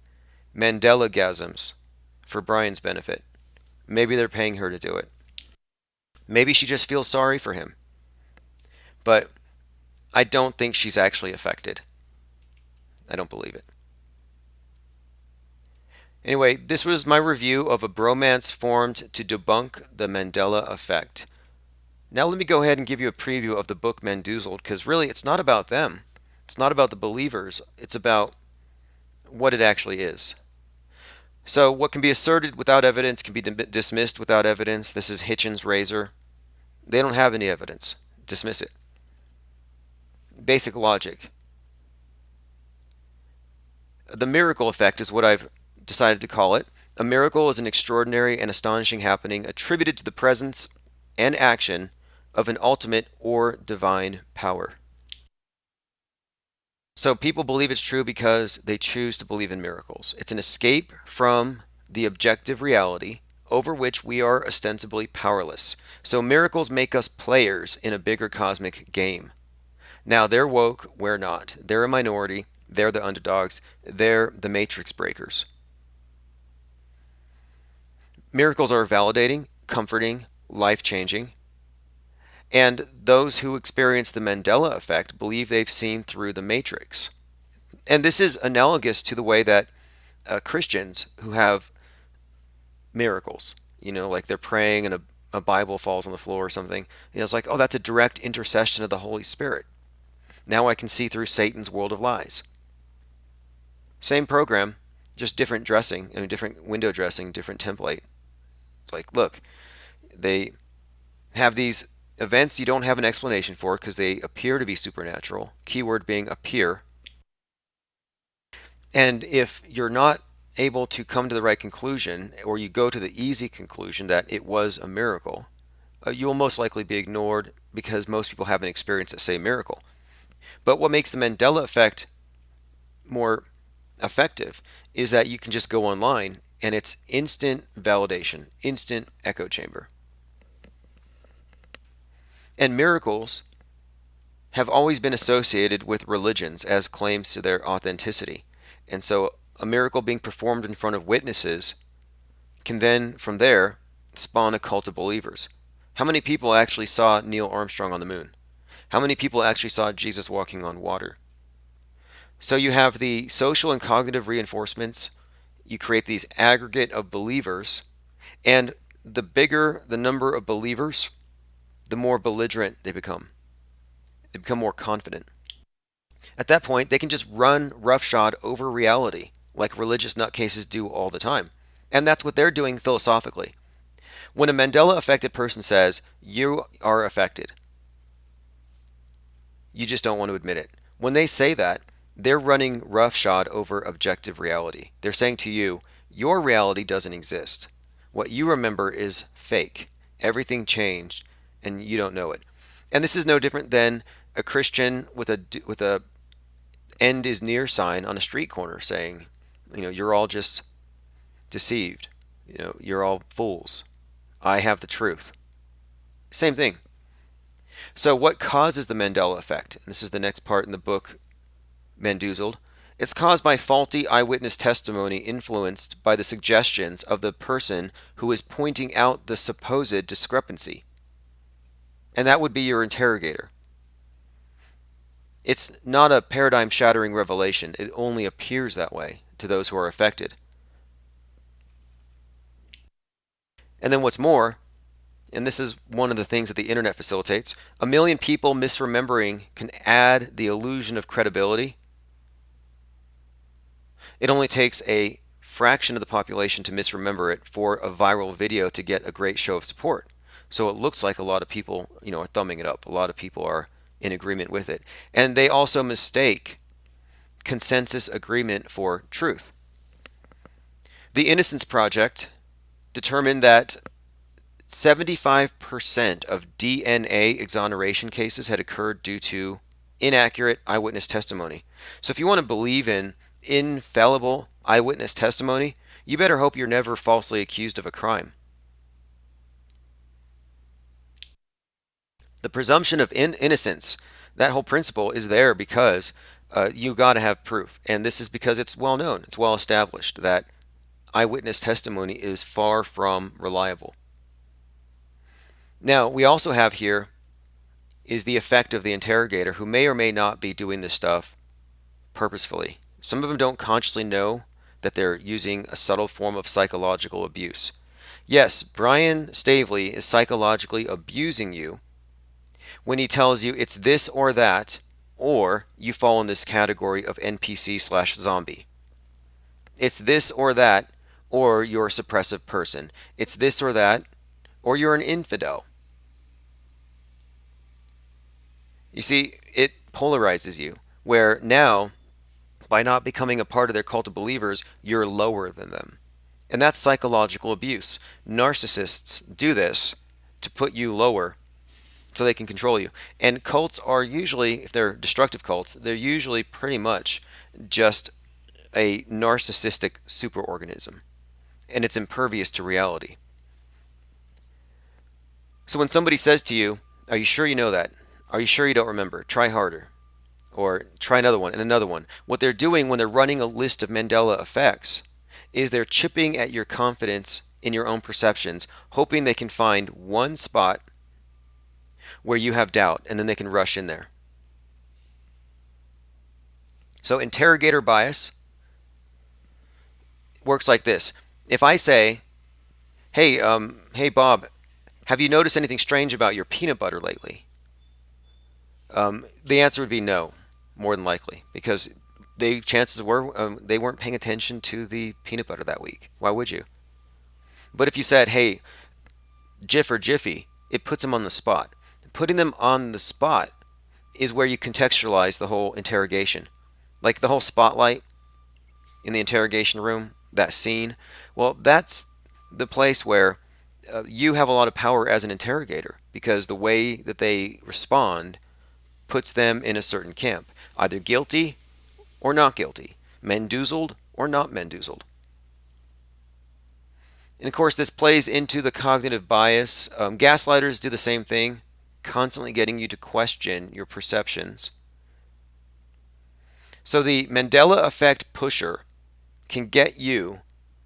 Mandela-gasms for Brian's benefit. Maybe they're paying her to do it. Maybe she just feels sorry for him. But I don't think she's actually affected. I don't believe it. Anyway, this was my review of a bromance formed to debunk the Mandela effect. Now, let me go ahead and give you a preview of the book Mendoozled, because really it's not about them. It's not about the believers. It's about what it actually is. So, what can be asserted without evidence can be dismissed without evidence. This is Hitchens' razor. They don't have any evidence. Dismiss it. Basic logic. The miracle effect is what I've decided to call it. A miracle is an extraordinary and astonishing happening attributed to the presence and action of an ultimate or divine power. So people believe it's true because they choose to believe in miracles. It's an escape from the objective reality over which we are ostensibly powerless. So miracles make us players in a bigger cosmic game. Now, they're woke, we're not. They're a minority, they're the underdogs, they're the matrix breakers. Miracles are validating, comforting, life-changing, and those who experience the Mandela effect believe they've seen through the matrix. And this is analogous to the way that Christians who have miracles, like they're praying and a Bible falls on the floor or something, it's like, oh, that's a direct intercession of the Holy Spirit. Now I can see through Satan's world of lies. Same program, just different dressing, different window dressing, different template. It's like, look, they have these events you don't have an explanation for because they appear to be supernatural, keyword being appear. And if you're not able to come to the right conclusion, or you go to the easy conclusion that it was a miracle, you will most likely be ignored because most people haven't experienced the same miracle. But what makes the Mandela effect more effective is that you can just go online and it's instant validation, instant echo chamber. And miracles have always been associated with religions as claims to their authenticity. And so a miracle being performed in front of witnesses can then, from there, spawn a cult of believers. How many people actually saw Neil Armstrong on the moon? How many people actually saw Jesus walking on water? So you have the social and cognitive reinforcements. You create these aggregate of believers, and the bigger the number of believers, the more belligerent they become. They become more confident. At that point, they can just run roughshod over reality, like religious nutcases do all the time. And that's what they're doing philosophically. When a Mandela affected person says, you are affected, you just don't want to admit it. When they say that, they're running roughshod over objective reality. They're saying to you, your reality doesn't exist. What you remember is fake. Everything changed, and you don't know it. And this is no different than a Christian with a end is near sign on a street corner saying, you're all just deceived. You're all fools. I have the truth. Same thing. So what causes the Mandela effect? And this is the next part in the book, Mendoozled. It's caused by faulty eyewitness testimony influenced by the suggestions of the person who is pointing out the supposed discrepancy. And that would be your interrogator. It's not a paradigm-shattering revelation. It only appears that way to those who are affected. And then what's more, and this is one of the things that the internet facilitates, a million people misremembering can add the illusion of credibility. It only takes a fraction of the population to misremember it for a viral video to get a great show of support. So it looks like a lot of people, are thumbing it up. A lot of people are in agreement with it. And they also mistake consensus agreement for truth. The Innocence Project determined that 75% of DNA exoneration cases had occurred due to inaccurate eyewitness testimony. So if you want to believe in infallible eyewitness testimony, you better hope you're never falsely accused of a crime. The presumption of innocence, that whole principle is there because you got to have proof. And this is because it's well known, it's well established that eyewitness testimony is far from reliable. Now, we also have here is the effect of the interrogator who may or may not be doing this stuff purposefully. Some of them don't consciously know that they're using a subtle form of psychological abuse. Yes, Brian Stavely is psychologically abusing you when he tells you it's this or that, or you fall in this category of NPC/zombie. It's this or that, or you're a suppressive person. It's this or that, or you're an infidel. You see, it polarizes you, where now, by not becoming a part of their cult of believers, you're lower than them. And that's psychological abuse. Narcissists do this to put you lower so they can control you. And cults are usually, if they're destructive cults, they're usually pretty much just a narcissistic superorganism. And it's impervious to reality. So when somebody says to you, "Are you sure you know that? Are you sure you don't remember? Try harder." Or try another one and another one. What they're doing when they're running a list of Mandela effects is they're chipping at your confidence in your own perceptions, hoping they can find one spot where you have doubt, and then they can rush in there. So interrogator bias works like this. If I say, hey Bob, have you noticed anything strange about your peanut butter lately? The answer would be no, more than likely, because chances were they weren't paying attention to the peanut butter that week. Why would you? But if you said, hey, Jif or Jiffy, it puts them on the spot. Putting them on the spot is where you contextualize the whole interrogation. Like the whole spotlight in the interrogation room, that scene. Well, that's the place where you have a lot of power as an interrogator, because the way that they respond puts them in a certain camp, either guilty or not guilty, mendoozled or not mendoozled. And of course, this plays into the cognitive bias. Gaslighters do the same thing, constantly getting you to question your perceptions. So the Mandela effect pusher can get you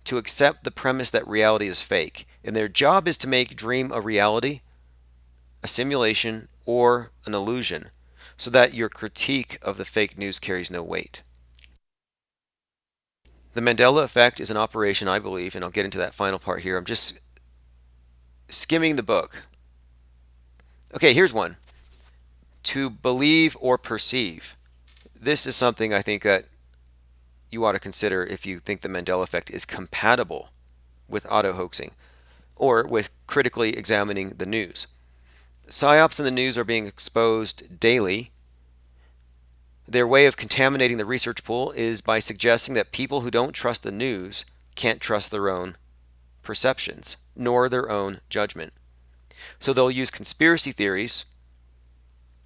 to accept the premise that reality is fake, and their job is to make dream a reality, a simulation, or an illusion, so that your critique of the fake news carries no weight. The Mandela effect is an operation, I believe, and I'll get into that final part here. I'm just skimming the book. Okay, here's one. To believe or perceive. This is something I think that you ought to consider if you think the Mandela effect is compatible with auto-hoaxing or with critically examining the news. PSYOPs in the news are being exposed daily. Their way of contaminating the research pool is by suggesting that people who don't trust the news can't trust their own perceptions, nor their own judgment. So they'll use conspiracy theories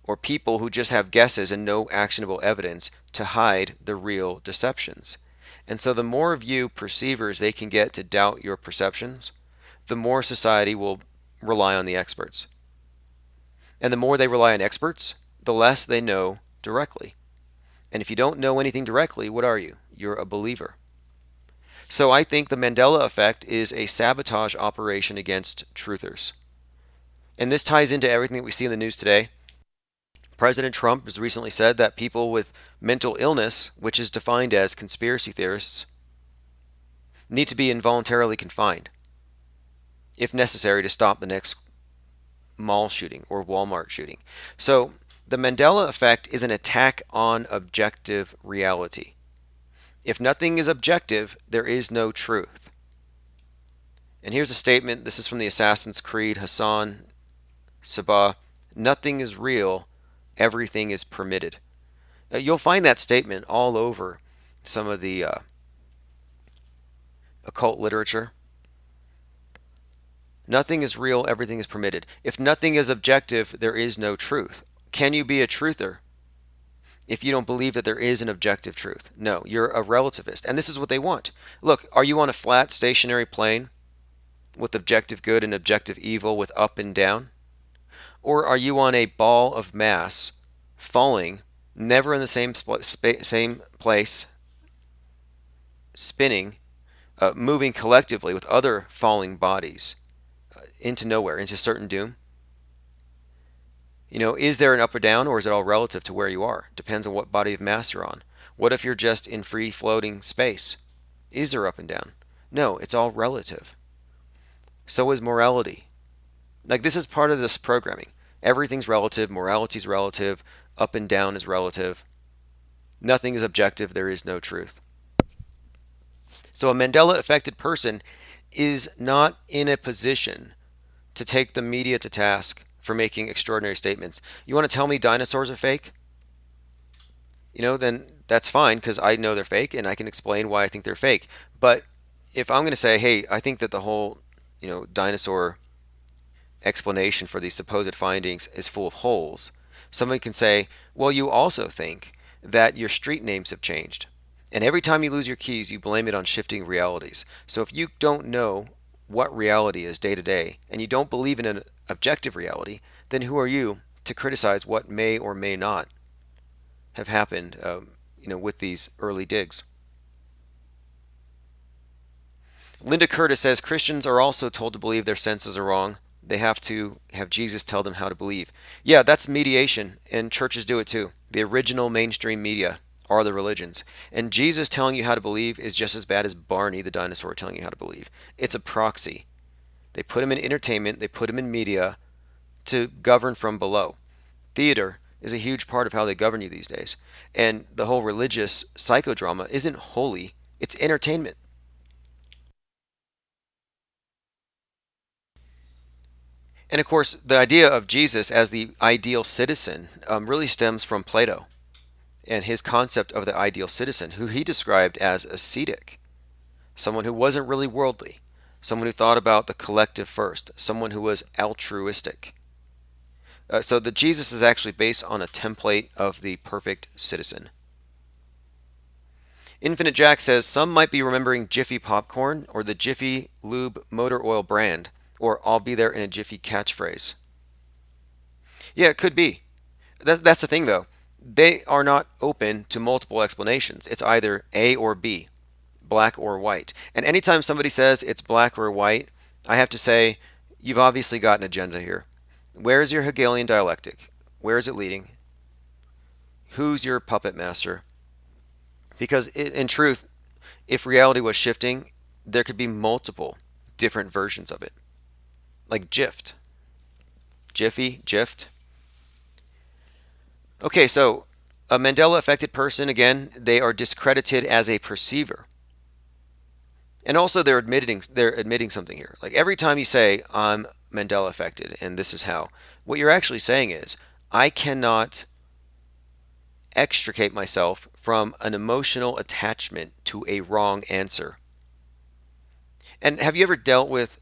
or people who just have guesses and no actionable evidence to hide the real deceptions. And so the more of you perceivers they can get to doubt your perceptions, the more society will rely on the experts. And the more they rely on experts, the less they know directly. And if you don't know anything directly, what are you? You're a believer. So I think the Mandela effect is a sabotage operation against truthers. And this ties into everything that we see in the news today. President Trump has recently said that people with mental illness, which is defined as conspiracy theorists, need to be involuntarily confined, if necessary, to stop the next mall shooting or Walmart shooting. So the Mandela effect is an attack on objective reality. If nothing is objective, there is no truth. And here's a statement. This is from the Assassin's Creed, Hassan Sabah. Nothing is real. Everything is permitted. You'll find that statement all over some of the occult literature. Nothing is real. Everything is permitted. If nothing is objective, there is no truth. Can you be a truther if you don't believe that there is an objective truth? No, you're a relativist. And this is what they want. Look, are you on a flat, stationary plane with objective good and objective evil with up and down? Or are you on a ball of mass falling, never in the same place, spinning, moving collectively with other falling bodies into nowhere, into certain doom? You know, is there an up or down, or is it all relative to where you are? Depends on what body of mass you're on. What if you're just in free floating space? Is there up and down? No, it's all relative. So is morality. Like, this is part of this programming. Everything's relative, morality is relative, up and down is relative. Nothing is objective, there is no truth. So a Mandela affected person is not in a position to take the media to task for making extraordinary statements. You want to tell me dinosaurs are fake? Then that's fine because I know they're fake and I can explain why I think they're fake. But if I'm going to say, hey, I think that the whole, dinosaur explanation for these supposed findings is full of holes, somebody can say, well, you also think that your street names have changed. And every time you lose your keys, you blame it on shifting realities. So if you don't know what reality is day to day, and you don't believe in an objective reality, then who are you to criticize what may or may not have happened, with these early digs? Linda Curtis says Christians are also told to believe their senses are wrong. They have to have Jesus tell them how to believe. Yeah, that's mediation, and churches do it too. The original mainstream media are the religions. And Jesus telling you how to believe is just as bad as Barney the dinosaur telling you how to believe. It's a proxy. They put him in entertainment, they put him in media to govern from below. Theater is a huge part of how they govern you these days. And the whole religious psychodrama isn't holy, it's entertainment. And of course, the idea of Jesus as the ideal citizen really stems from Plato and his concept of the ideal citizen, who he described as ascetic, someone who wasn't really worldly, someone who thought about the collective first, someone who was altruistic. So the Jesus is actually based on a template of the perfect citizen. Infinite Jack says some might be remembering Jiffy popcorn or the Jiffy Lube motor oil brand, or I'll be there in a Jiffy catchphrase. Yeah, it could be. That's the thing though. They are not open to multiple explanations. It's either A or B, black or white. And anytime somebody says it's black or white, I have to say, you've obviously got an agenda here. Where is your Hegelian dialectic? Where is it leading? Who's your puppet master? Because in truth, if reality was shifting, there could be multiple different versions of it. Like Jift. Jiffy, Jift. Okay, so a Mandela affected person, again, they are discredited as a perceiver. And also they're admitting something here. Like every time you say I'm Mandela affected and this is how, what you're actually saying is I cannot extricate myself from an emotional attachment to a wrong answer. And have you ever dealt with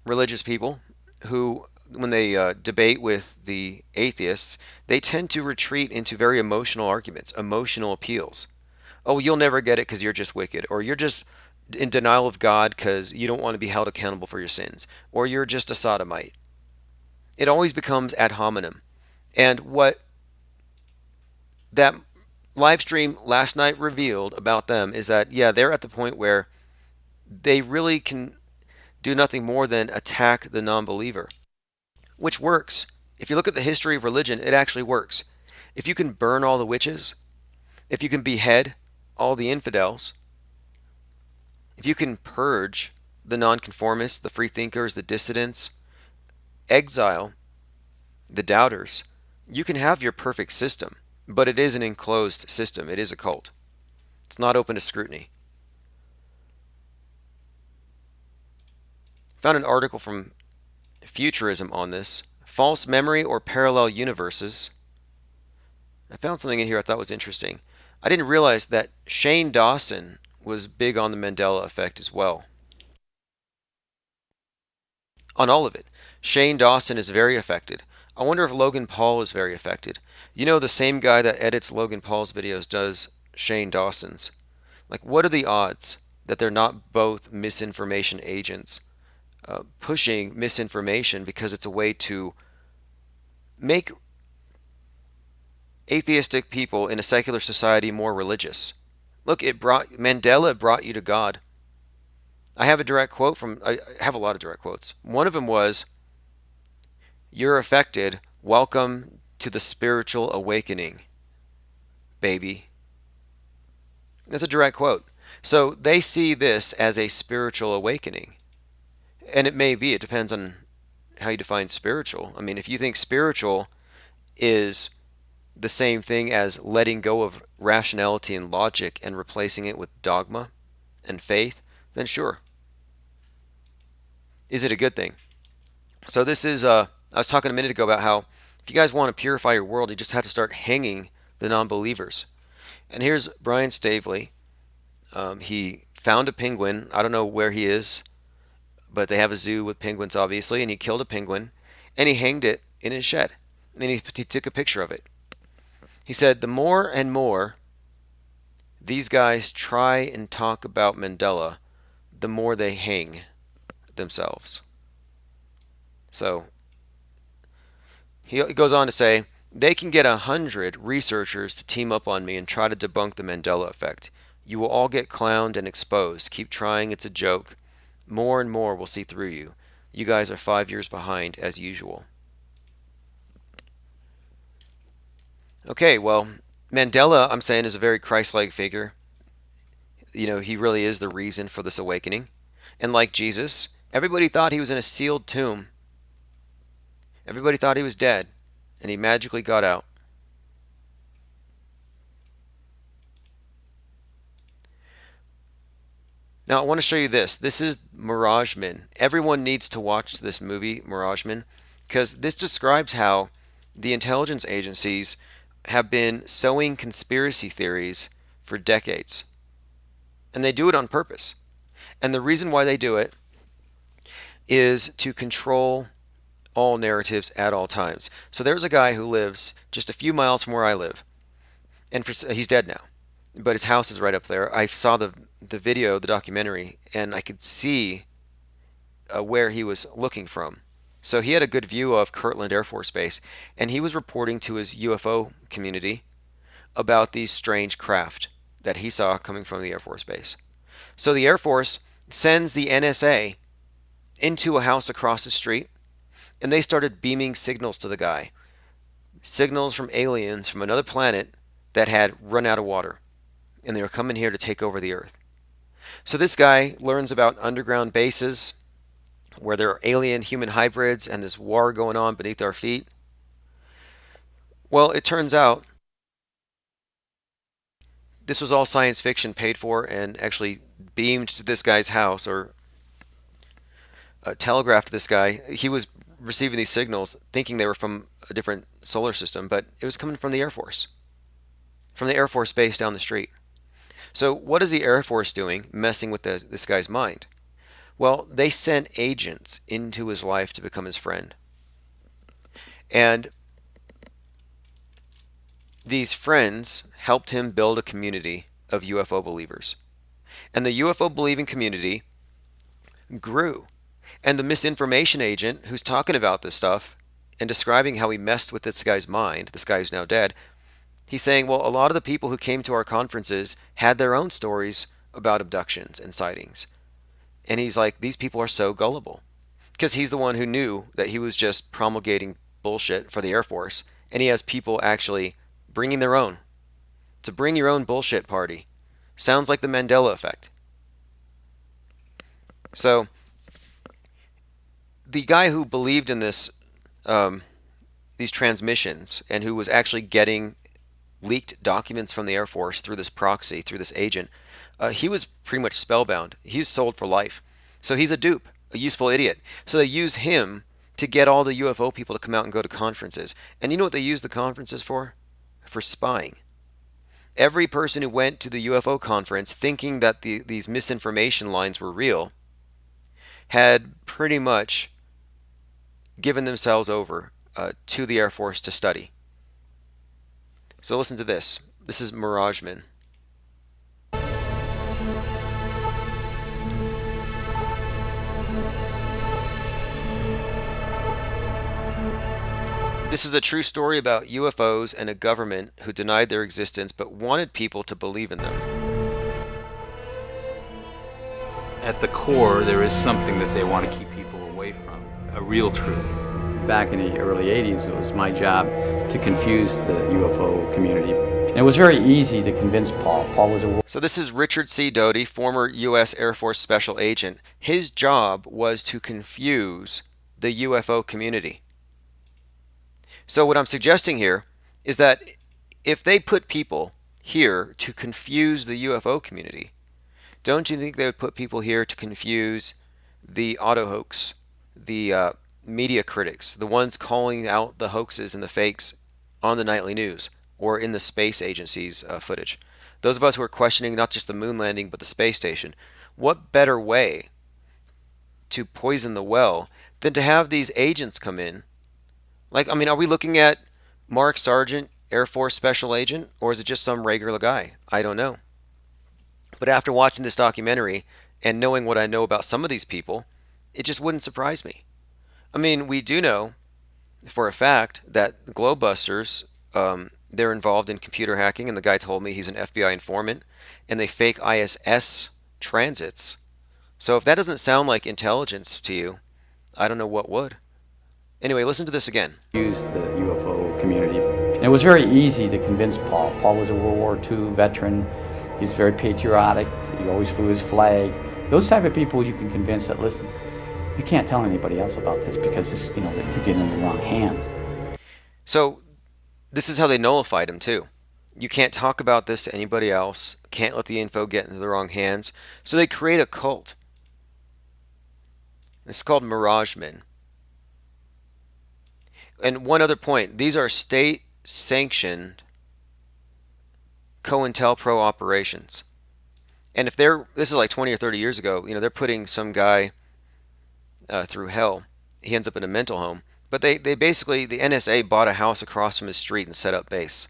religious people who, when they debate with the atheists, they tend to retreat into very emotional arguments, emotional appeals? Oh, you'll never get it because you're just wicked, or you're just in denial of God because you don't want to be held accountable for your sins, or you're just a sodomite. It always becomes ad hominem. And what that live stream last night revealed about them is that, yeah, they're at the point where they really can do nothing more than attack the non-believer, which works. If you look at the history of religion, it actually works. If you can burn all the witches, if you can behead all the infidels, if you can purge the nonconformists, the freethinkers, the dissidents, exile the doubters, you can have your perfect system. But it is an enclosed system. It is a cult. It's not open to scrutiny. Found an article from Futurism on this. False memory or parallel universes. I found something in here I thought was interesting. I didn't realize that Shane Dawson was big on the Mandela effect as well. On all of it. Shane Dawson is very affected. I wonder if Logan Paul is very affected. You know, the same guy that edits Logan Paul's videos does Shane Dawson's. Like, what are the odds that they're not both misinformation agents pushing misinformation because it's a way to make atheistic people in a secular society more religious? Look, Mandela brought you to God. I have I have a lot of direct quotes. One of them was, "You're affected. Welcome to the spiritual awakening, baby." That's a direct quote. So they see this as a spiritual awakening. And it may be, it depends on how you define spiritual. I mean, if you think spiritual is the same thing as letting go of rationality and logic and replacing it with dogma and faith, then sure. Is it a good thing? So this is I was talking a minute ago about how if you guys want to purify your world, you just have to start hanging the non-believers. And here's Brian Stavely. He found a penguin. I don't know where he is, but they have a zoo with penguins, obviously, and he killed a penguin, and he hanged it in his shed. And he took a picture of it. He said, the more and more these guys try and talk about Mandela, the more they hang themselves. So he goes on to say, they can get 100 researchers to team up on me and try to debunk the Mandela effect. You will all get clowned and exposed. Keep trying, it's a joke. More and more will see through you. You guys are 5 years behind as usual. Okay, well, Mandela, I'm saying, is a very Christ-like figure. You know, he really is the reason for this awakening. And like Jesus, everybody thought he was in a sealed tomb. Everybody thought he was dead, and he magically got out. Now, I want to show you this. This is Mirage Men. Everyone needs to watch this movie, Mirage Men, because this describes how the intelligence agencies have been sowing conspiracy theories for decades. And they do it on purpose. And the reason why they do it is to control all narratives at all times. So there's a guy who lives just a few miles from where I live. And he's dead now. But his house is right up there. I saw the video, the documentary, and I could see where he was looking from. So he had a good view of Kirtland Air Force Base, and he was reporting to his UFO community about these strange craft that he saw coming from the Air Force Base. So the Air Force sends the NSA into a house across the street, and they started beaming signals to the guy. Signals from aliens from another planet that had run out of water, and they were coming here to take over the Earth. So this guy learns about underground bases where there are alien-human hybrids and this war going on beneath our feet. Well, it turns out this was all science fiction paid for and actually beamed to this guy's house, or telegraphed to this guy. He was receiving these signals thinking they were from a different solar system, but it was coming from the Air Force, from the Air Force base down the street. So what is the Air Force doing, messing with this guy's mind? Well, they sent agents into his life to become his friend. And these friends helped him build a community of UFO believers. And the UFO believing community grew. And the misinformation agent who's talking about this stuff and describing how he messed with this guy's mind, this guy who's now dead, he's saying, well, a lot of the people who came to our conferences had their own stories about abductions and sightings. And he's like, these people are so gullible. Because he's the one who knew that he was just promulgating bullshit for the Air Force. And he has people actually bringing their own. It's a bring your own bullshit party. Sounds like the Mandela effect. So, the guy who believed in this, these transmissions, and who was actually getting leaked documents from the Air Force through this proxy, through this agent, he was pretty much spellbound. He was sold for life. So he's a dupe, a useful idiot. So they use him to get all the UFO people to come out and go to conferences. And you know what they use the conferences for? For spying. Every person who went to the UFO conference thinking that these misinformation lines were real had pretty much given themselves over to the Air Force to study. So listen to this. This is Mirage Men. This is a true story about UFOs and a government who denied their existence but wanted people to believe in them. At the core, there is something that they want to keep people away from, a real truth. Back in the early 80s, it was my job to confuse the UFO community. And it was very easy to convince Paul. Paul was a... So this is Richard C. Doty, former U.S. Air Force Special Agent. His job was to confuse the UFO community. So, what I'm suggesting here is that if they put people here to confuse the UFO community, don't you think they would put people here to confuse the auto hoax, the media critics, the ones calling out the hoaxes and the fakes on the nightly news or in the space agency's footage? Those of us who are questioning not just the moon landing but the space station, what better way to poison the well than to have these agents come in? Like, I mean, are we looking at Mark Sargent, Air Force Special Agent, or is it just some regular guy? I don't know. But after watching this documentary and knowing what I know about some of these people, it just wouldn't surprise me. I mean, we do know for a fact that the Globebusters, they're involved in computer hacking, and the guy told me he's an FBI informant, and they fake ISS transits. So if that doesn't sound like intelligence to you, I don't know what would. Anyway, listen to this again. Use the UFO community. And it was very easy to convince Paul. Paul was a World War II veteran. He's very patriotic. He always flew his flag. Those type of people you can convince that, listen, you can't tell anybody else about this because this, you could get in the wrong hands. So this is how they nullified him too. You can't talk about this to anybody else. Can't let the info get into the wrong hands. So they create a cult. It's called Mirage Men. And one other point, these are state-sanctioned COINTELPRO operations. And if this is like 20 or 30 years ago, they're putting some guy through hell. He ends up in a mental home. But they basically, the NSA bought a house across from his street and set up base.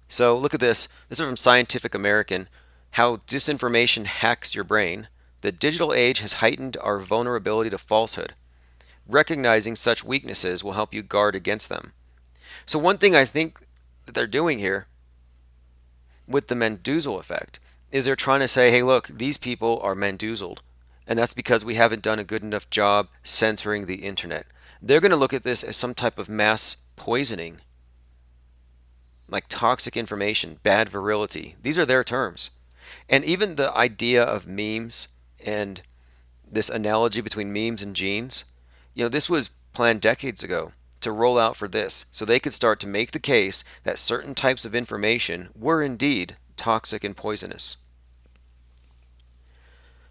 So look at this. This is from Scientific American. How disinformation hacks your brain. The digital age has heightened our vulnerability to falsehood. Recognizing such weaknesses will help you guard against them. So one thing I think that they're doing here with the Mendoza effect is they're trying to say, hey, look, these people are Mendozled. And that's because we haven't done a good enough job censoring the internet. They're going to look at this as some type of mass poisoning, like toxic information, bad virility. These are their terms. And even the idea of memes and this analogy between memes and genes, this was planned decades ago to roll out for this, so they could start to make the case that certain types of information were indeed toxic and poisonous.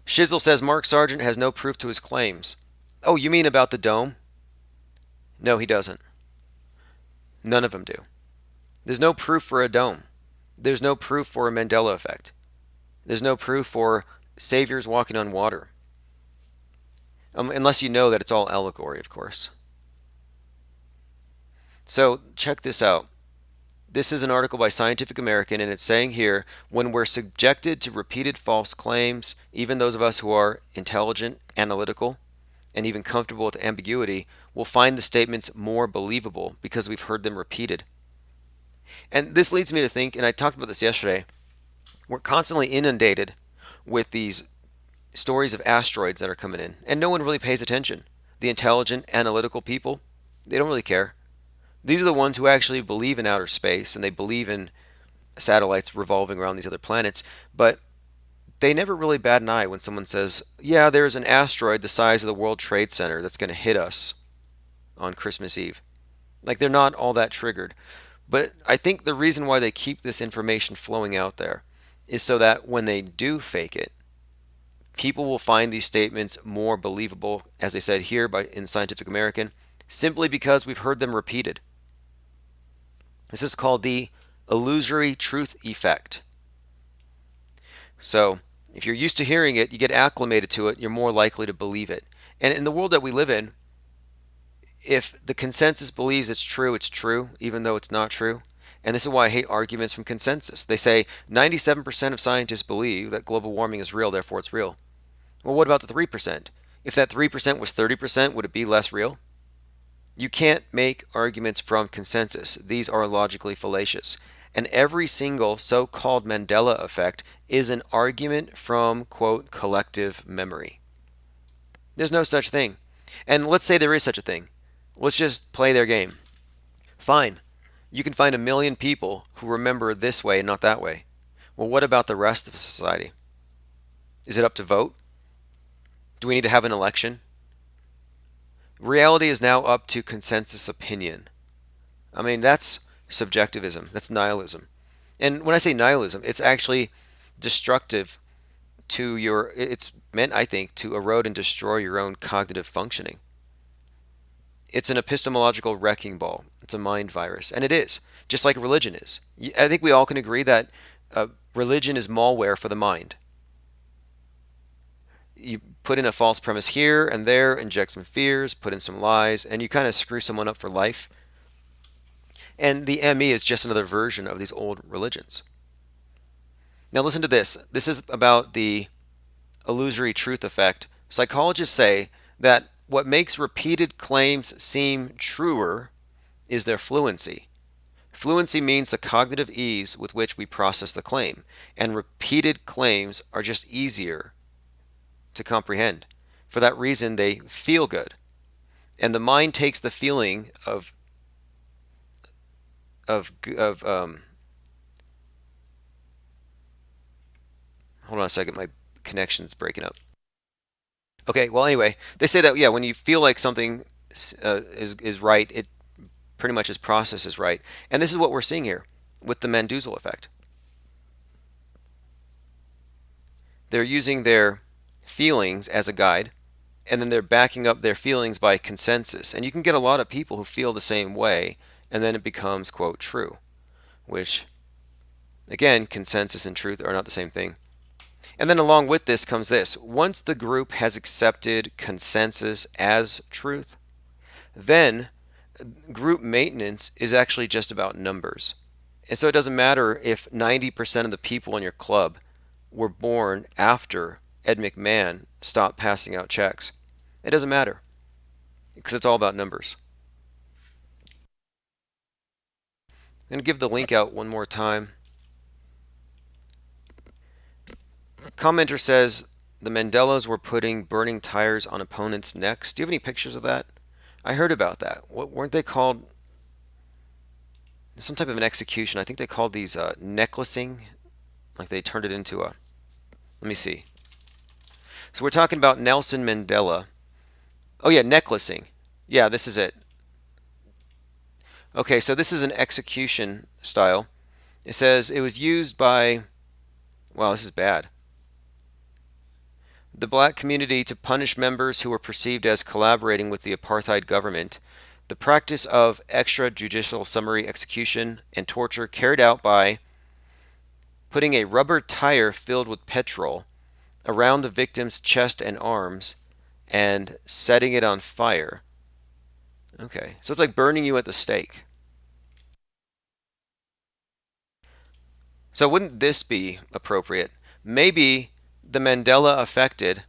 Shizzle says Mark Sargent has no proof to his claims. Oh, you mean about the dome? No, he doesn't. None of them do. There's no proof for a dome. There's no proof for a Mandela effect. There's no proof for saviors walking on water. Unless you know that it's all allegory, of course. So check this out. This is an article by Scientific American, and it's saying here, when we're subjected to repeated false claims, even those of us who are intelligent, analytical, and even comfortable with ambiguity, will find the statements more believable because we've heard them repeated. And this leads me to think, and I talked about this yesterday, we're constantly inundated with these stories of asteroids that are coming in, and no one really pays attention. The intelligent, analytical people, they don't really care. These are the ones who actually believe in outer space, and they believe in satellites revolving around these other planets, but they never really bat an eye when someone says, yeah, there's an asteroid the size of the World Trade Center that's going to hit us on Christmas Eve. Like, they're not all that triggered. But I think the reason why they keep this information flowing out there is so that when they do fake it, people will find these statements more believable, as they said here in Scientific American, simply because we've heard them repeated. This is called the illusory truth effect. So, if you're used to hearing it, you get acclimated to it, you're more likely to believe it. And in the world that we live in, if the consensus believes it's true, even though it's not true. And this is why I hate arguments from consensus. They say 97% of scientists believe that global warming is real, therefore it's real. Well, what about the 3%? If that 3% was 30%, would it be less real? You can't make arguments from consensus. These are logically fallacious. And every single so-called Mandela effect is an argument from, quote, collective memory. There's no such thing. And let's say there is such a thing. Let's just play their game. Fine. You can find 1 million people who remember this way and not that way. Well, what about the rest of society? Is it up to vote? Do we need to have an election? Reality is now up to consensus opinion. I mean, that's subjectivism, that's nihilism. And when I say nihilism, it's actually destructive to your, it's meant, I think, to erode and destroy your own cognitive functioning. It's an epistemological wrecking ball. It's a mind virus. And it is, just like religion is. I think we all can agree that religion is malware for the mind. You put in a false premise here and there, inject some fears, put in some lies, and you kind of screw someone up for life. And the ME is just another version of these old religions. Now listen to this. This is about the illusory truth effect. Psychologists say that what makes repeated claims seem truer is their fluency. Fluency means the cognitive ease with which we process the claim, and repeated claims are just easier to comprehend. For that reason, they feel good. And the mind takes the feeling of hold on a second, my connection's breaking up. Okay, well anyway, they say that yeah, when you feel like something is right, it pretty much is processed as right. And this is what we're seeing here with the Mandela effect. They're using their feelings as a guide, and then they're backing up their feelings by consensus. And you can get a lot of people who feel the same way, and then it becomes, quote, true, which, again, consensus and truth are not the same thing. And then along with this comes this. Once the group has accepted consensus as truth, then group maintenance is actually just about numbers. And so it doesn't matter if 90% of the people in your club were born after Ed McMahon stopped passing out checks. It doesn't matter because it's all about numbers. I'm going to give the link out one more time. Commenter says the Mandelas were putting burning tires on opponents' necks. Do you have any pictures of that? I heard about that. What weren't they called? Some type of an execution. I think they called these necklacing. Like they turned it into a. Let me see. So we're talking about Nelson Mandela. Oh yeah, necklacing. Yeah, this is it. Okay, so this is an execution style. It says it was used by. Wow, this is bad. The black community to punish members who were perceived as collaborating with the apartheid government. The practice of extrajudicial summary execution and torture carried out by putting a rubber tire filled with petrol around the victim's chest and arms and setting it on fire. Okay, so it's like burning you at the stake. So wouldn't this be appropriate? Maybe the Mandela affected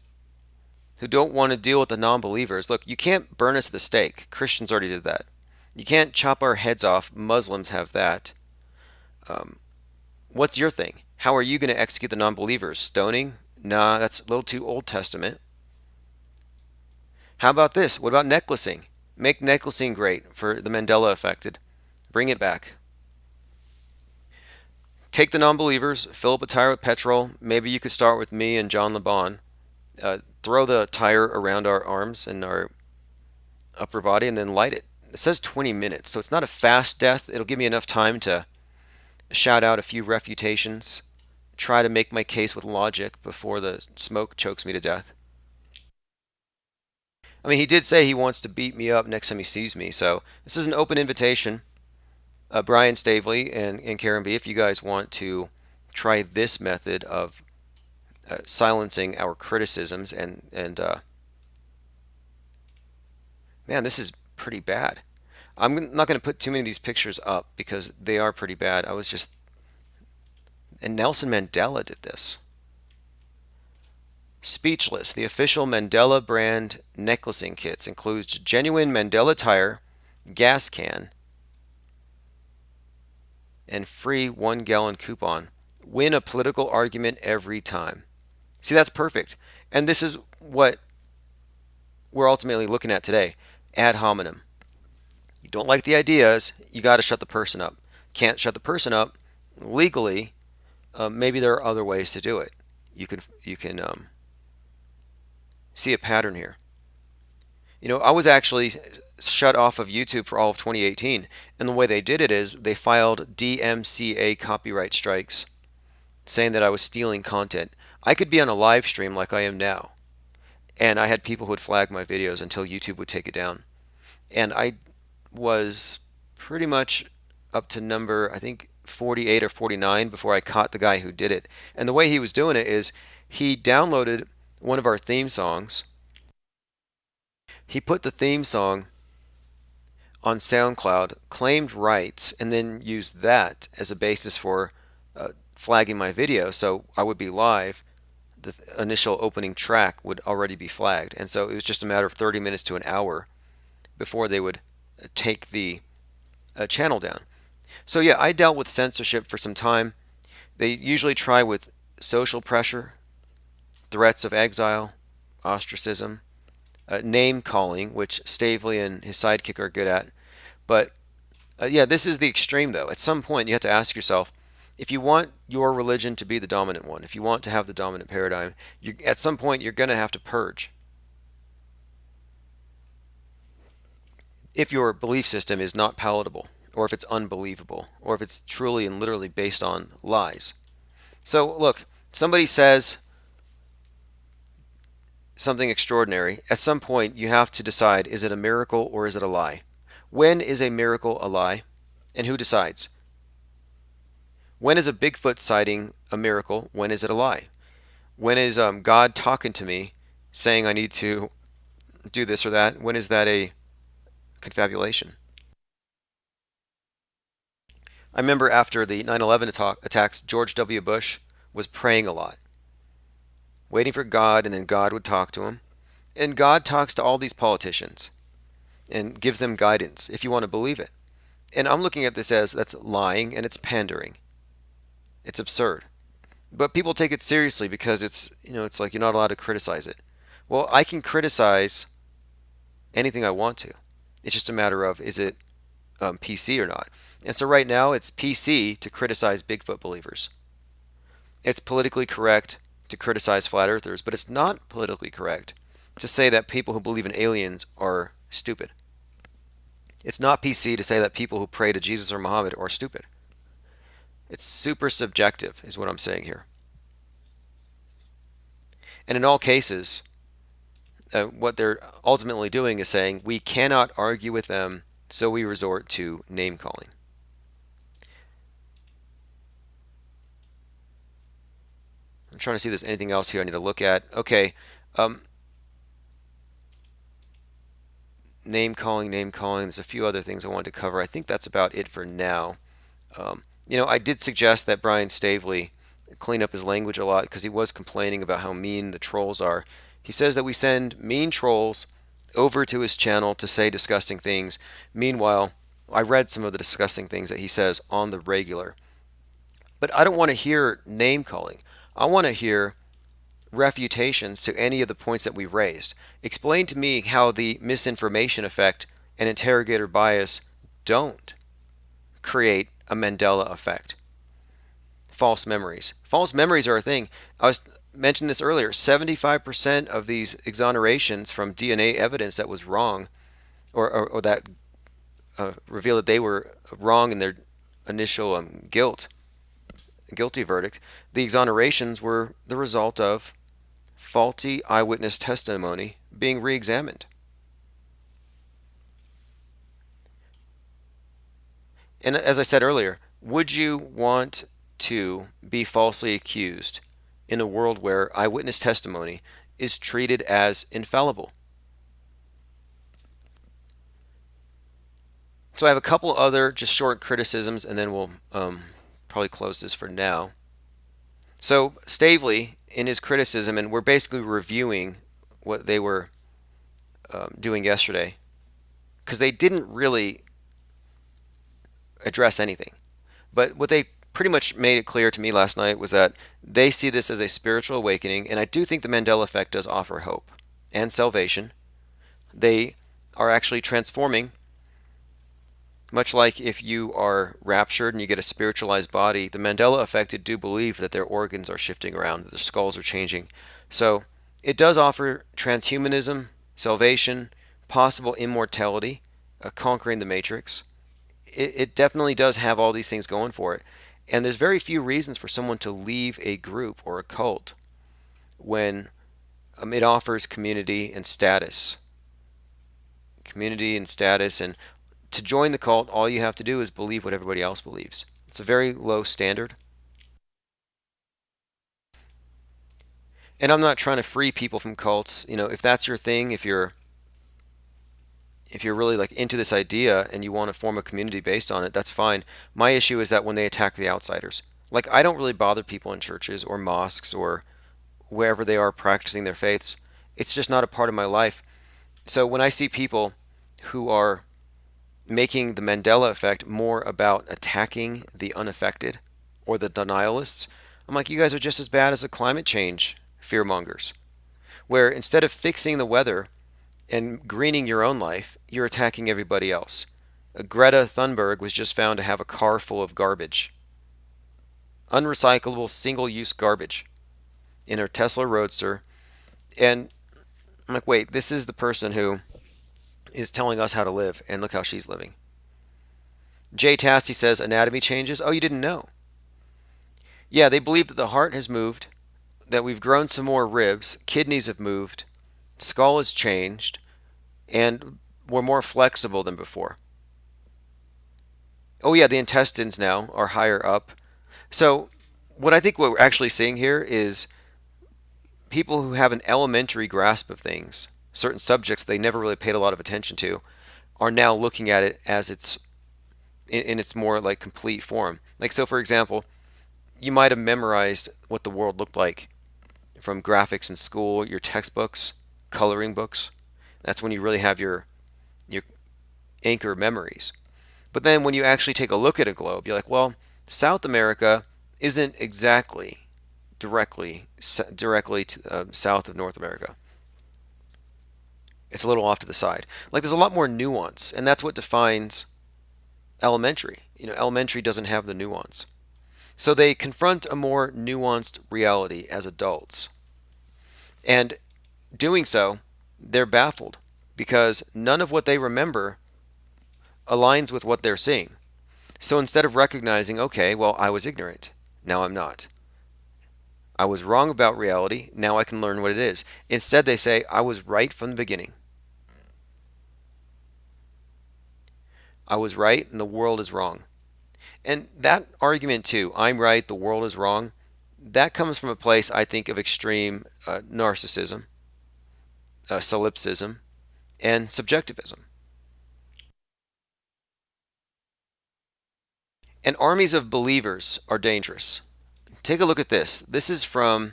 who don't want to deal with the non-believers. Look, you can't burn us at the stake. Christians already did that. You can't chop our heads off. Muslims have that. What's your thing? How are you going to execute the non-believers? Stoning? Nah, that's a little too Old Testament. How about this? What about necklacing? Make necklacing great for the Mandela affected. Bring it back. Take the non-believers, fill up a tire with petrol. Maybe you could start with me and John LeBon. Throw the tire around our arms and our upper body and then light it. It says 20 minutes, so it's not a fast death. It'll give me enough time to shout out a few refutations, try to make my case with logic before the smoke chokes me to death. I mean, he did say he wants to beat me up next time he sees me, so this is an open invitation. Brian Stavely and Karen B., if you guys want to try this method of silencing our criticisms and man, this is pretty bad. I'm not going to put too many of these pictures up because they are pretty bad. And Nelson Mandela did this. Speechless. The official Mandela brand necklacing kits includes genuine Mandela tire, gas can, and free 1-gallon coupon. Win a political argument every time. See, that's perfect. And this is what we're ultimately looking at today. Ad hominem. You don't like the ideas, you got to shut the person up. Can't shut the person up legally. Maybe there are other ways to do it. You can see a pattern here. I was actually shut off of YouTube for all of 2018, and the way they did it is they filed DMCA copyright strikes saying that I was stealing content. I could be on a live stream like I am now, and I had people who would flag my videos until YouTube would take it down. And I was pretty much up to number, I think, 48 or 49 before I caught the guy who did it. And the way he was doing it is he downloaded one of our theme songs. He put the theme song on SoundCloud, claimed rights, and then used that as a basis for flagging my video. So I would be live. The initial opening track would already be flagged. And so it was just a matter of 30 minutes to an hour before they would take the channel down. So yeah, I dealt with censorship for some time. They usually try with social pressure, threats of exile, ostracism, name calling, which Stavely and his sidekick are good at. But yeah, this is the extreme though. At some point, you have to ask yourself, if you want your religion to be the dominant one, if you want to have the dominant paradigm, at some point you're going to have to purge. If your belief system is not palatable, or if it's unbelievable, or if it's truly and literally based on lies. So look, somebody says something extraordinary. At some point, you have to decide, is it a miracle or is it a lie? When is a miracle a lie? And who decides? When is a Bigfoot sighting a miracle? When is it a lie? When is God talking to me saying I need to do this or that? When is that a confabulation? I remember after the 9/11 attacks, George W. Bush was praying a lot, waiting for God, and then God would talk to him. And God talks to all these politicians and gives them guidance, if you want to believe it. And I'm looking at this as that's lying and it's pandering. It's absurd. But people take it seriously because it's like you're not allowed to criticize it. Well, I can criticize anything I want to. It's just a matter of, is it PC or not? And so right now it's PC to criticize Bigfoot believers. It's politically correct to criticize flat earthers, but it's not politically correct to say that people who believe in aliens are stupid. It's not PC to say that people who pray to Jesus or Muhammad are stupid. It's super subjective, is what I'm saying here. And in all cases, what they're ultimately doing is saying we cannot argue with them, so we resort to name calling. I'm trying to see if there's anything else here I need to look at. Okay. Name calling. There's a few other things I wanted to cover. I think that's about it for now. I did suggest that Brian Stavely clean up his language a lot because he was complaining about how mean the trolls are. He says that we send mean trolls over to his channel to say disgusting things. Meanwhile, I read some of the disgusting things that he says on the regular. But I don't want to hear name calling. I want to hear refutations to any of the points that we raised. Explain to me how the misinformation effect and interrogator bias don't create a Mandela effect. False memories. False memories are a thing. I was mentioned this earlier. 75% of these exonerations from DNA evidence that was wrong, or that revealed that they were wrong in their initial guilty verdict, the exonerations were the result of faulty eyewitness testimony being re-examined. And as I said earlier, would you want to be falsely accused in a world where eyewitness testimony is treated as infallible? So I have a couple other just short criticisms, and then we'll probably close this for now. So Stavely, in his criticism, and we're basically reviewing what they were doing yesterday, because they didn't really address anything. But what they pretty much made it clear to me last night was that they see this as a spiritual awakening, and I do think the Mandela effect does offer hope and salvation. They are actually transforming, much like if you are raptured and you get a spiritualized body. The Mandela effect do believe that their organs are shifting around, that their skulls are changing. So it does offer transhumanism, salvation, possible immortality, conquering the matrix. It definitely does have all these things going for it. And there's very few reasons for someone to leave a group or a cult when it offers community and status. Community and status. And to join the cult, all you have to do is believe what everybody else believes. It's a very low standard. And I'm not trying to free people from cults. If that's your thing, if you're really like into this idea and you want to form a community based on it, that's fine. My issue is that when they attack the outsiders. Like, I don't really bother people in churches or mosques or wherever they are practicing their faiths. It's just not a part of my life. So when I see people who are making the Mandela effect more about attacking the unaffected or the denialists, I'm like, you guys are just as bad as the climate change fearmongers, where instead of fixing the weather and greening your own life, you're attacking everybody else. Greta Thunberg was just found to have a car full of garbage, unrecyclable, single-use garbage, in her Tesla Roadster. And I'm like, wait, this is the person who is telling us how to live, and look how she's living. Jay Tasty says, anatomy changes. Oh, you didn't know? Yeah, they believe that the heart has moved, that we've grown some more ribs, kidneys have moved, skull has changed, and we're more flexible than before. Oh yeah, the intestines now are higher up. So what I think what we're actually seeing here is people who have an elementary grasp of things, certain subjects they never really paid a lot of attention to, are now looking at it as it's in its more like complete form. Like, so for example, you might have memorized what the world looked like from graphics in school, your textbooks, coloring books. That's when you really have your anchor memories. But then when you actually take a look at a globe, you're like, well, South America isn't exactly directly south of North America. It's a little off to the side. Like, there's a lot more nuance, and that's what defines elementary. Elementary doesn't have the nuance. So they confront a more nuanced reality as adults. And doing so, they're baffled because none of what they remember aligns with what they're seeing. So instead of recognizing, okay, well, I was ignorant, now I'm not. I was wrong about reality, now I can learn what it is. Instead, they say, I was right from the beginning. I was right and the world is wrong. And that argument too, I'm right, the world is wrong, that comes from a place, I think, of extreme narcissism, solipsism, and subjectivism. And armies of believers are dangerous. Take a look at this. This is from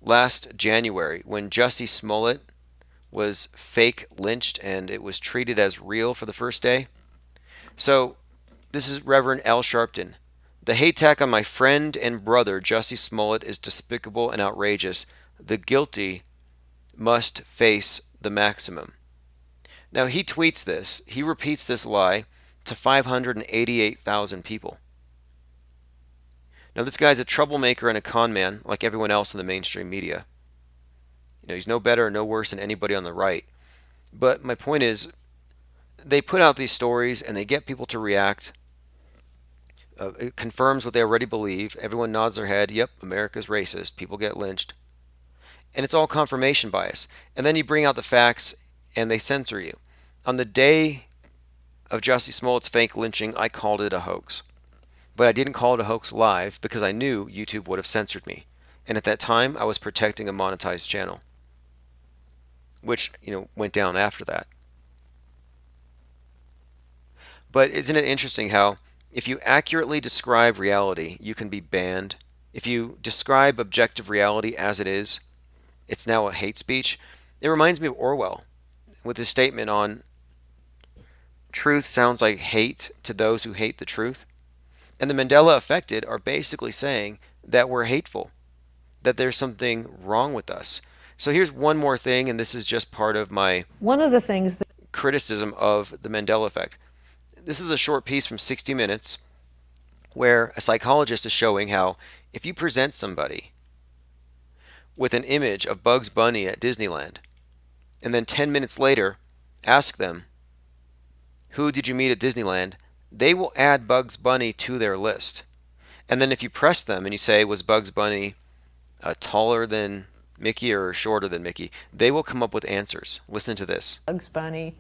last January when Jussie Smollett was fake lynched and it was treated as real for the first day. So this is Reverend Al Sharpton. The hate attack on my friend and brother Jussie Smollett is despicable and outrageous. The guilty must face the maximum. Now he tweets this. He repeats this lie to 588,000 people. Now this guy's a troublemaker and a con man like everyone else in the mainstream media. He's no better or no worse than anybody on the right. But my point is, they put out these stories and they get people to react. It confirms what they already believe. Everyone nods their head. Yep, America's racist. People get lynched. And it's all confirmation bias. And then you bring out the facts and they censor you. On the day of Jussie Smollett's fake lynching, I called it a hoax. But I didn't call it a hoax live because I knew YouTube would have censored me. And at that time, I was protecting a monetized channel, which, went down after that. But isn't it interesting how if you accurately describe reality, you can be banned? If you describe objective reality as it is, it's now a hate speech. It reminds me of Orwell with his statement on truth sounds like hate to those who hate the truth. And the Mandela affected are basically saying that we're hateful, that there's something wrong with us. So here's one more thing, and this is just part of my criticism of the Mandela effect. This is a short piece from 60 Minutes where a psychologist is showing how if you present somebody with an image of Bugs Bunny at Disneyland, and then 10 minutes later ask them, who did you meet at Disneyland? They will add Bugs Bunny to their list. And then if you press them and you say, was Bugs Bunny taller than Mickey or shorter than Mickey, they will come up with answers. Listen to this. Bugs Bunny.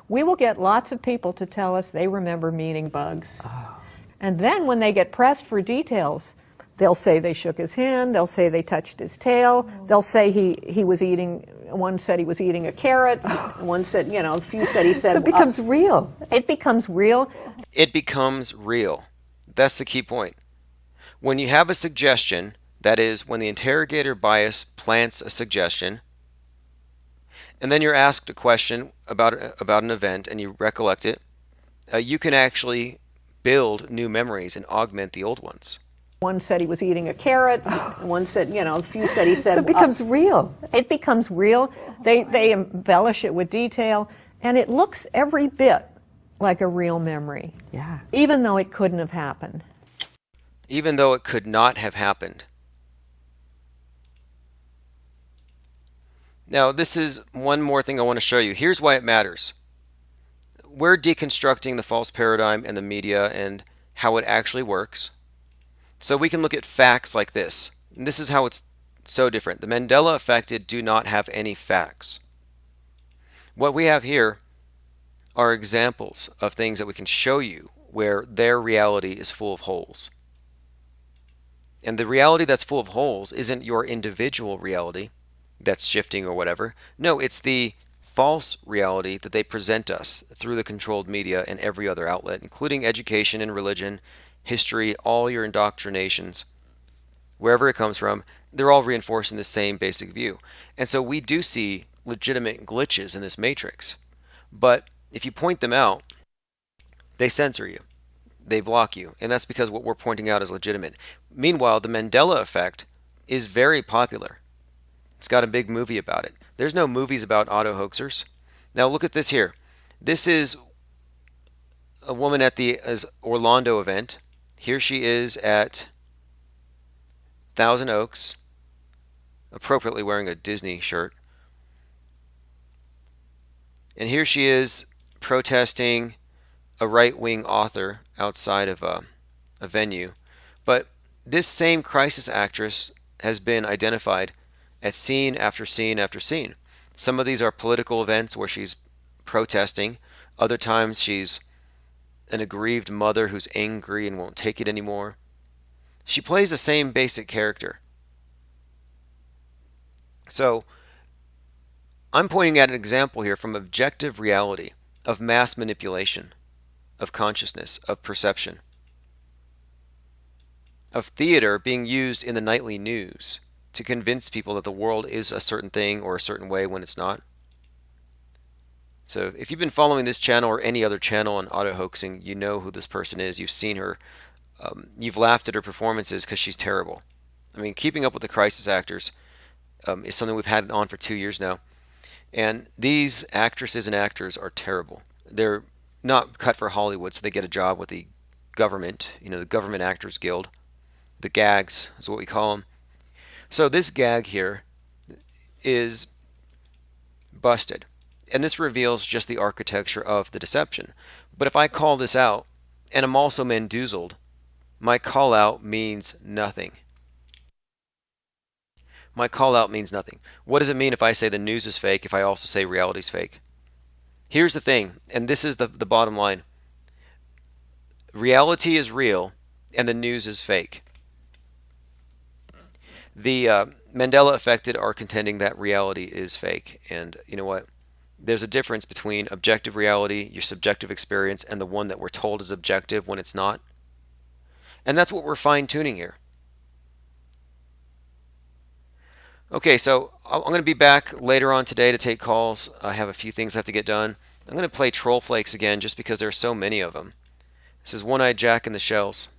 We will get lots of people to tell us they remember meeting Bugs. Oh. And then when they get pressed for details, they'll say they shook his hand, they'll say they touched his tail, they'll say he was eating, one said he was eating a carrot, one said, a few said he said... So it becomes real. It becomes real. It becomes real. That's the key point. When you have a suggestion, that is, when the interrogator bias plants a suggestion, and then you're asked a question about an event and you recollect it, you can actually build new memories and augment the old ones. One said he was eating a carrot, one said, a few said he said... So it becomes real. It becomes real. They embellish it with detail, and it looks every bit like a real memory. Yeah. Even though it couldn't have happened. Even though it could not have happened. Now, this is one more thing I want to show you. Here's why it matters. We're deconstructing the false paradigm and the media and how it actually works. So we can look at facts like this. And this is how it's so different. The Mandela affected do not have any facts. What we have here are examples of things that we can show you where their reality is full of holes. And the reality that's full of holes isn't your individual reality that's shifting or whatever. No, it's the false reality that they present us through the controlled media and every other outlet, including education and religion, history, all your indoctrinations, wherever it comes from, they're all reinforcing the same basic view. And so we do see legitimate glitches in this matrix. But if you point them out, they censor you. They block you. And that's because what we're pointing out is legitimate. Meanwhile, the Mandela effect is very popular. It's got a big movie about it. There's no movies about auto hoaxers. Now look at this here. This is a woman at the Orlando event. Here she is at Thousand Oaks, appropriately wearing a Disney shirt. And here she is protesting a right-wing author outside of a venue. But this same crisis actress has been identified at scene after scene after scene. Some of these are political events where she's protesting. Other times she's an aggrieved mother who's angry and won't take it anymore. She plays the same basic character. So I'm pointing at an example here from objective reality of mass manipulation, of consciousness, of perception, of theater being used in the nightly news to convince people that the world is a certain thing or a certain way when it's not. So if you've been following this channel or any other channel on auto hoaxing, you know who this person is. You've seen her. You've laughed at her performances because she's terrible. I mean, keeping up with the crisis actors is something we've had on for 2 years now. And these actresses and actors are terrible. They're not cut for Hollywood, so they get a job with the government, the Government Actors Guild. The gags is what we call them. So this gag here is busted. And this reveals just the architecture of the deception. But if I call this out, and I'm also mandoozled, my call out means nothing. My call out means nothing. What does it mean if I say the news is fake if I also say reality is fake? Here's the thing, and this is the bottom line. Reality is real, and the news is fake. The Mandela affected are contending that reality is fake. And you know what? There's a difference between objective reality, your subjective experience, and the one that we're told is objective when it's not. And that's what we're fine-tuning here. Okay, so I'm going to be back later on today to take calls. I have a few things I have to get done. I'm going to play Troll Flakes again just because there are so many of them. This is One-Eyed Jack and the Shells.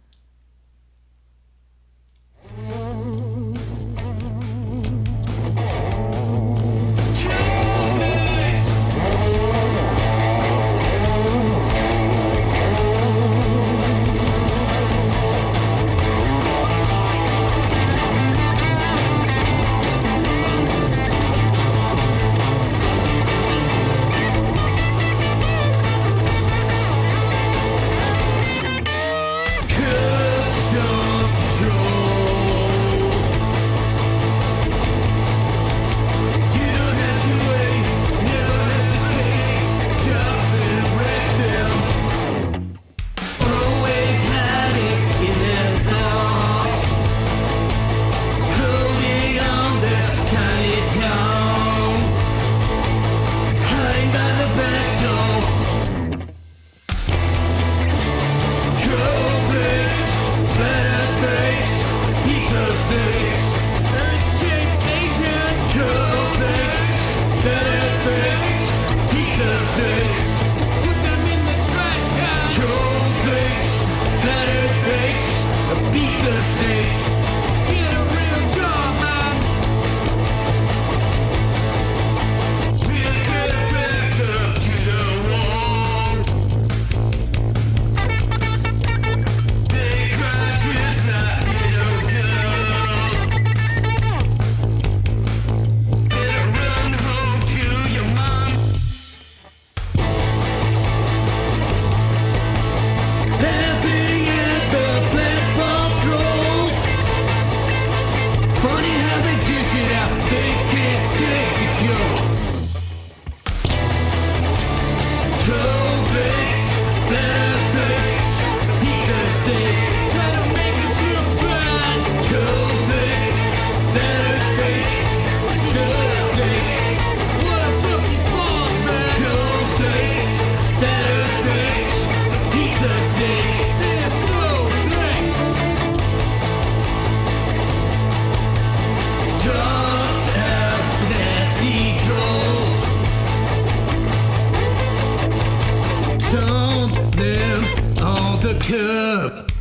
the curb.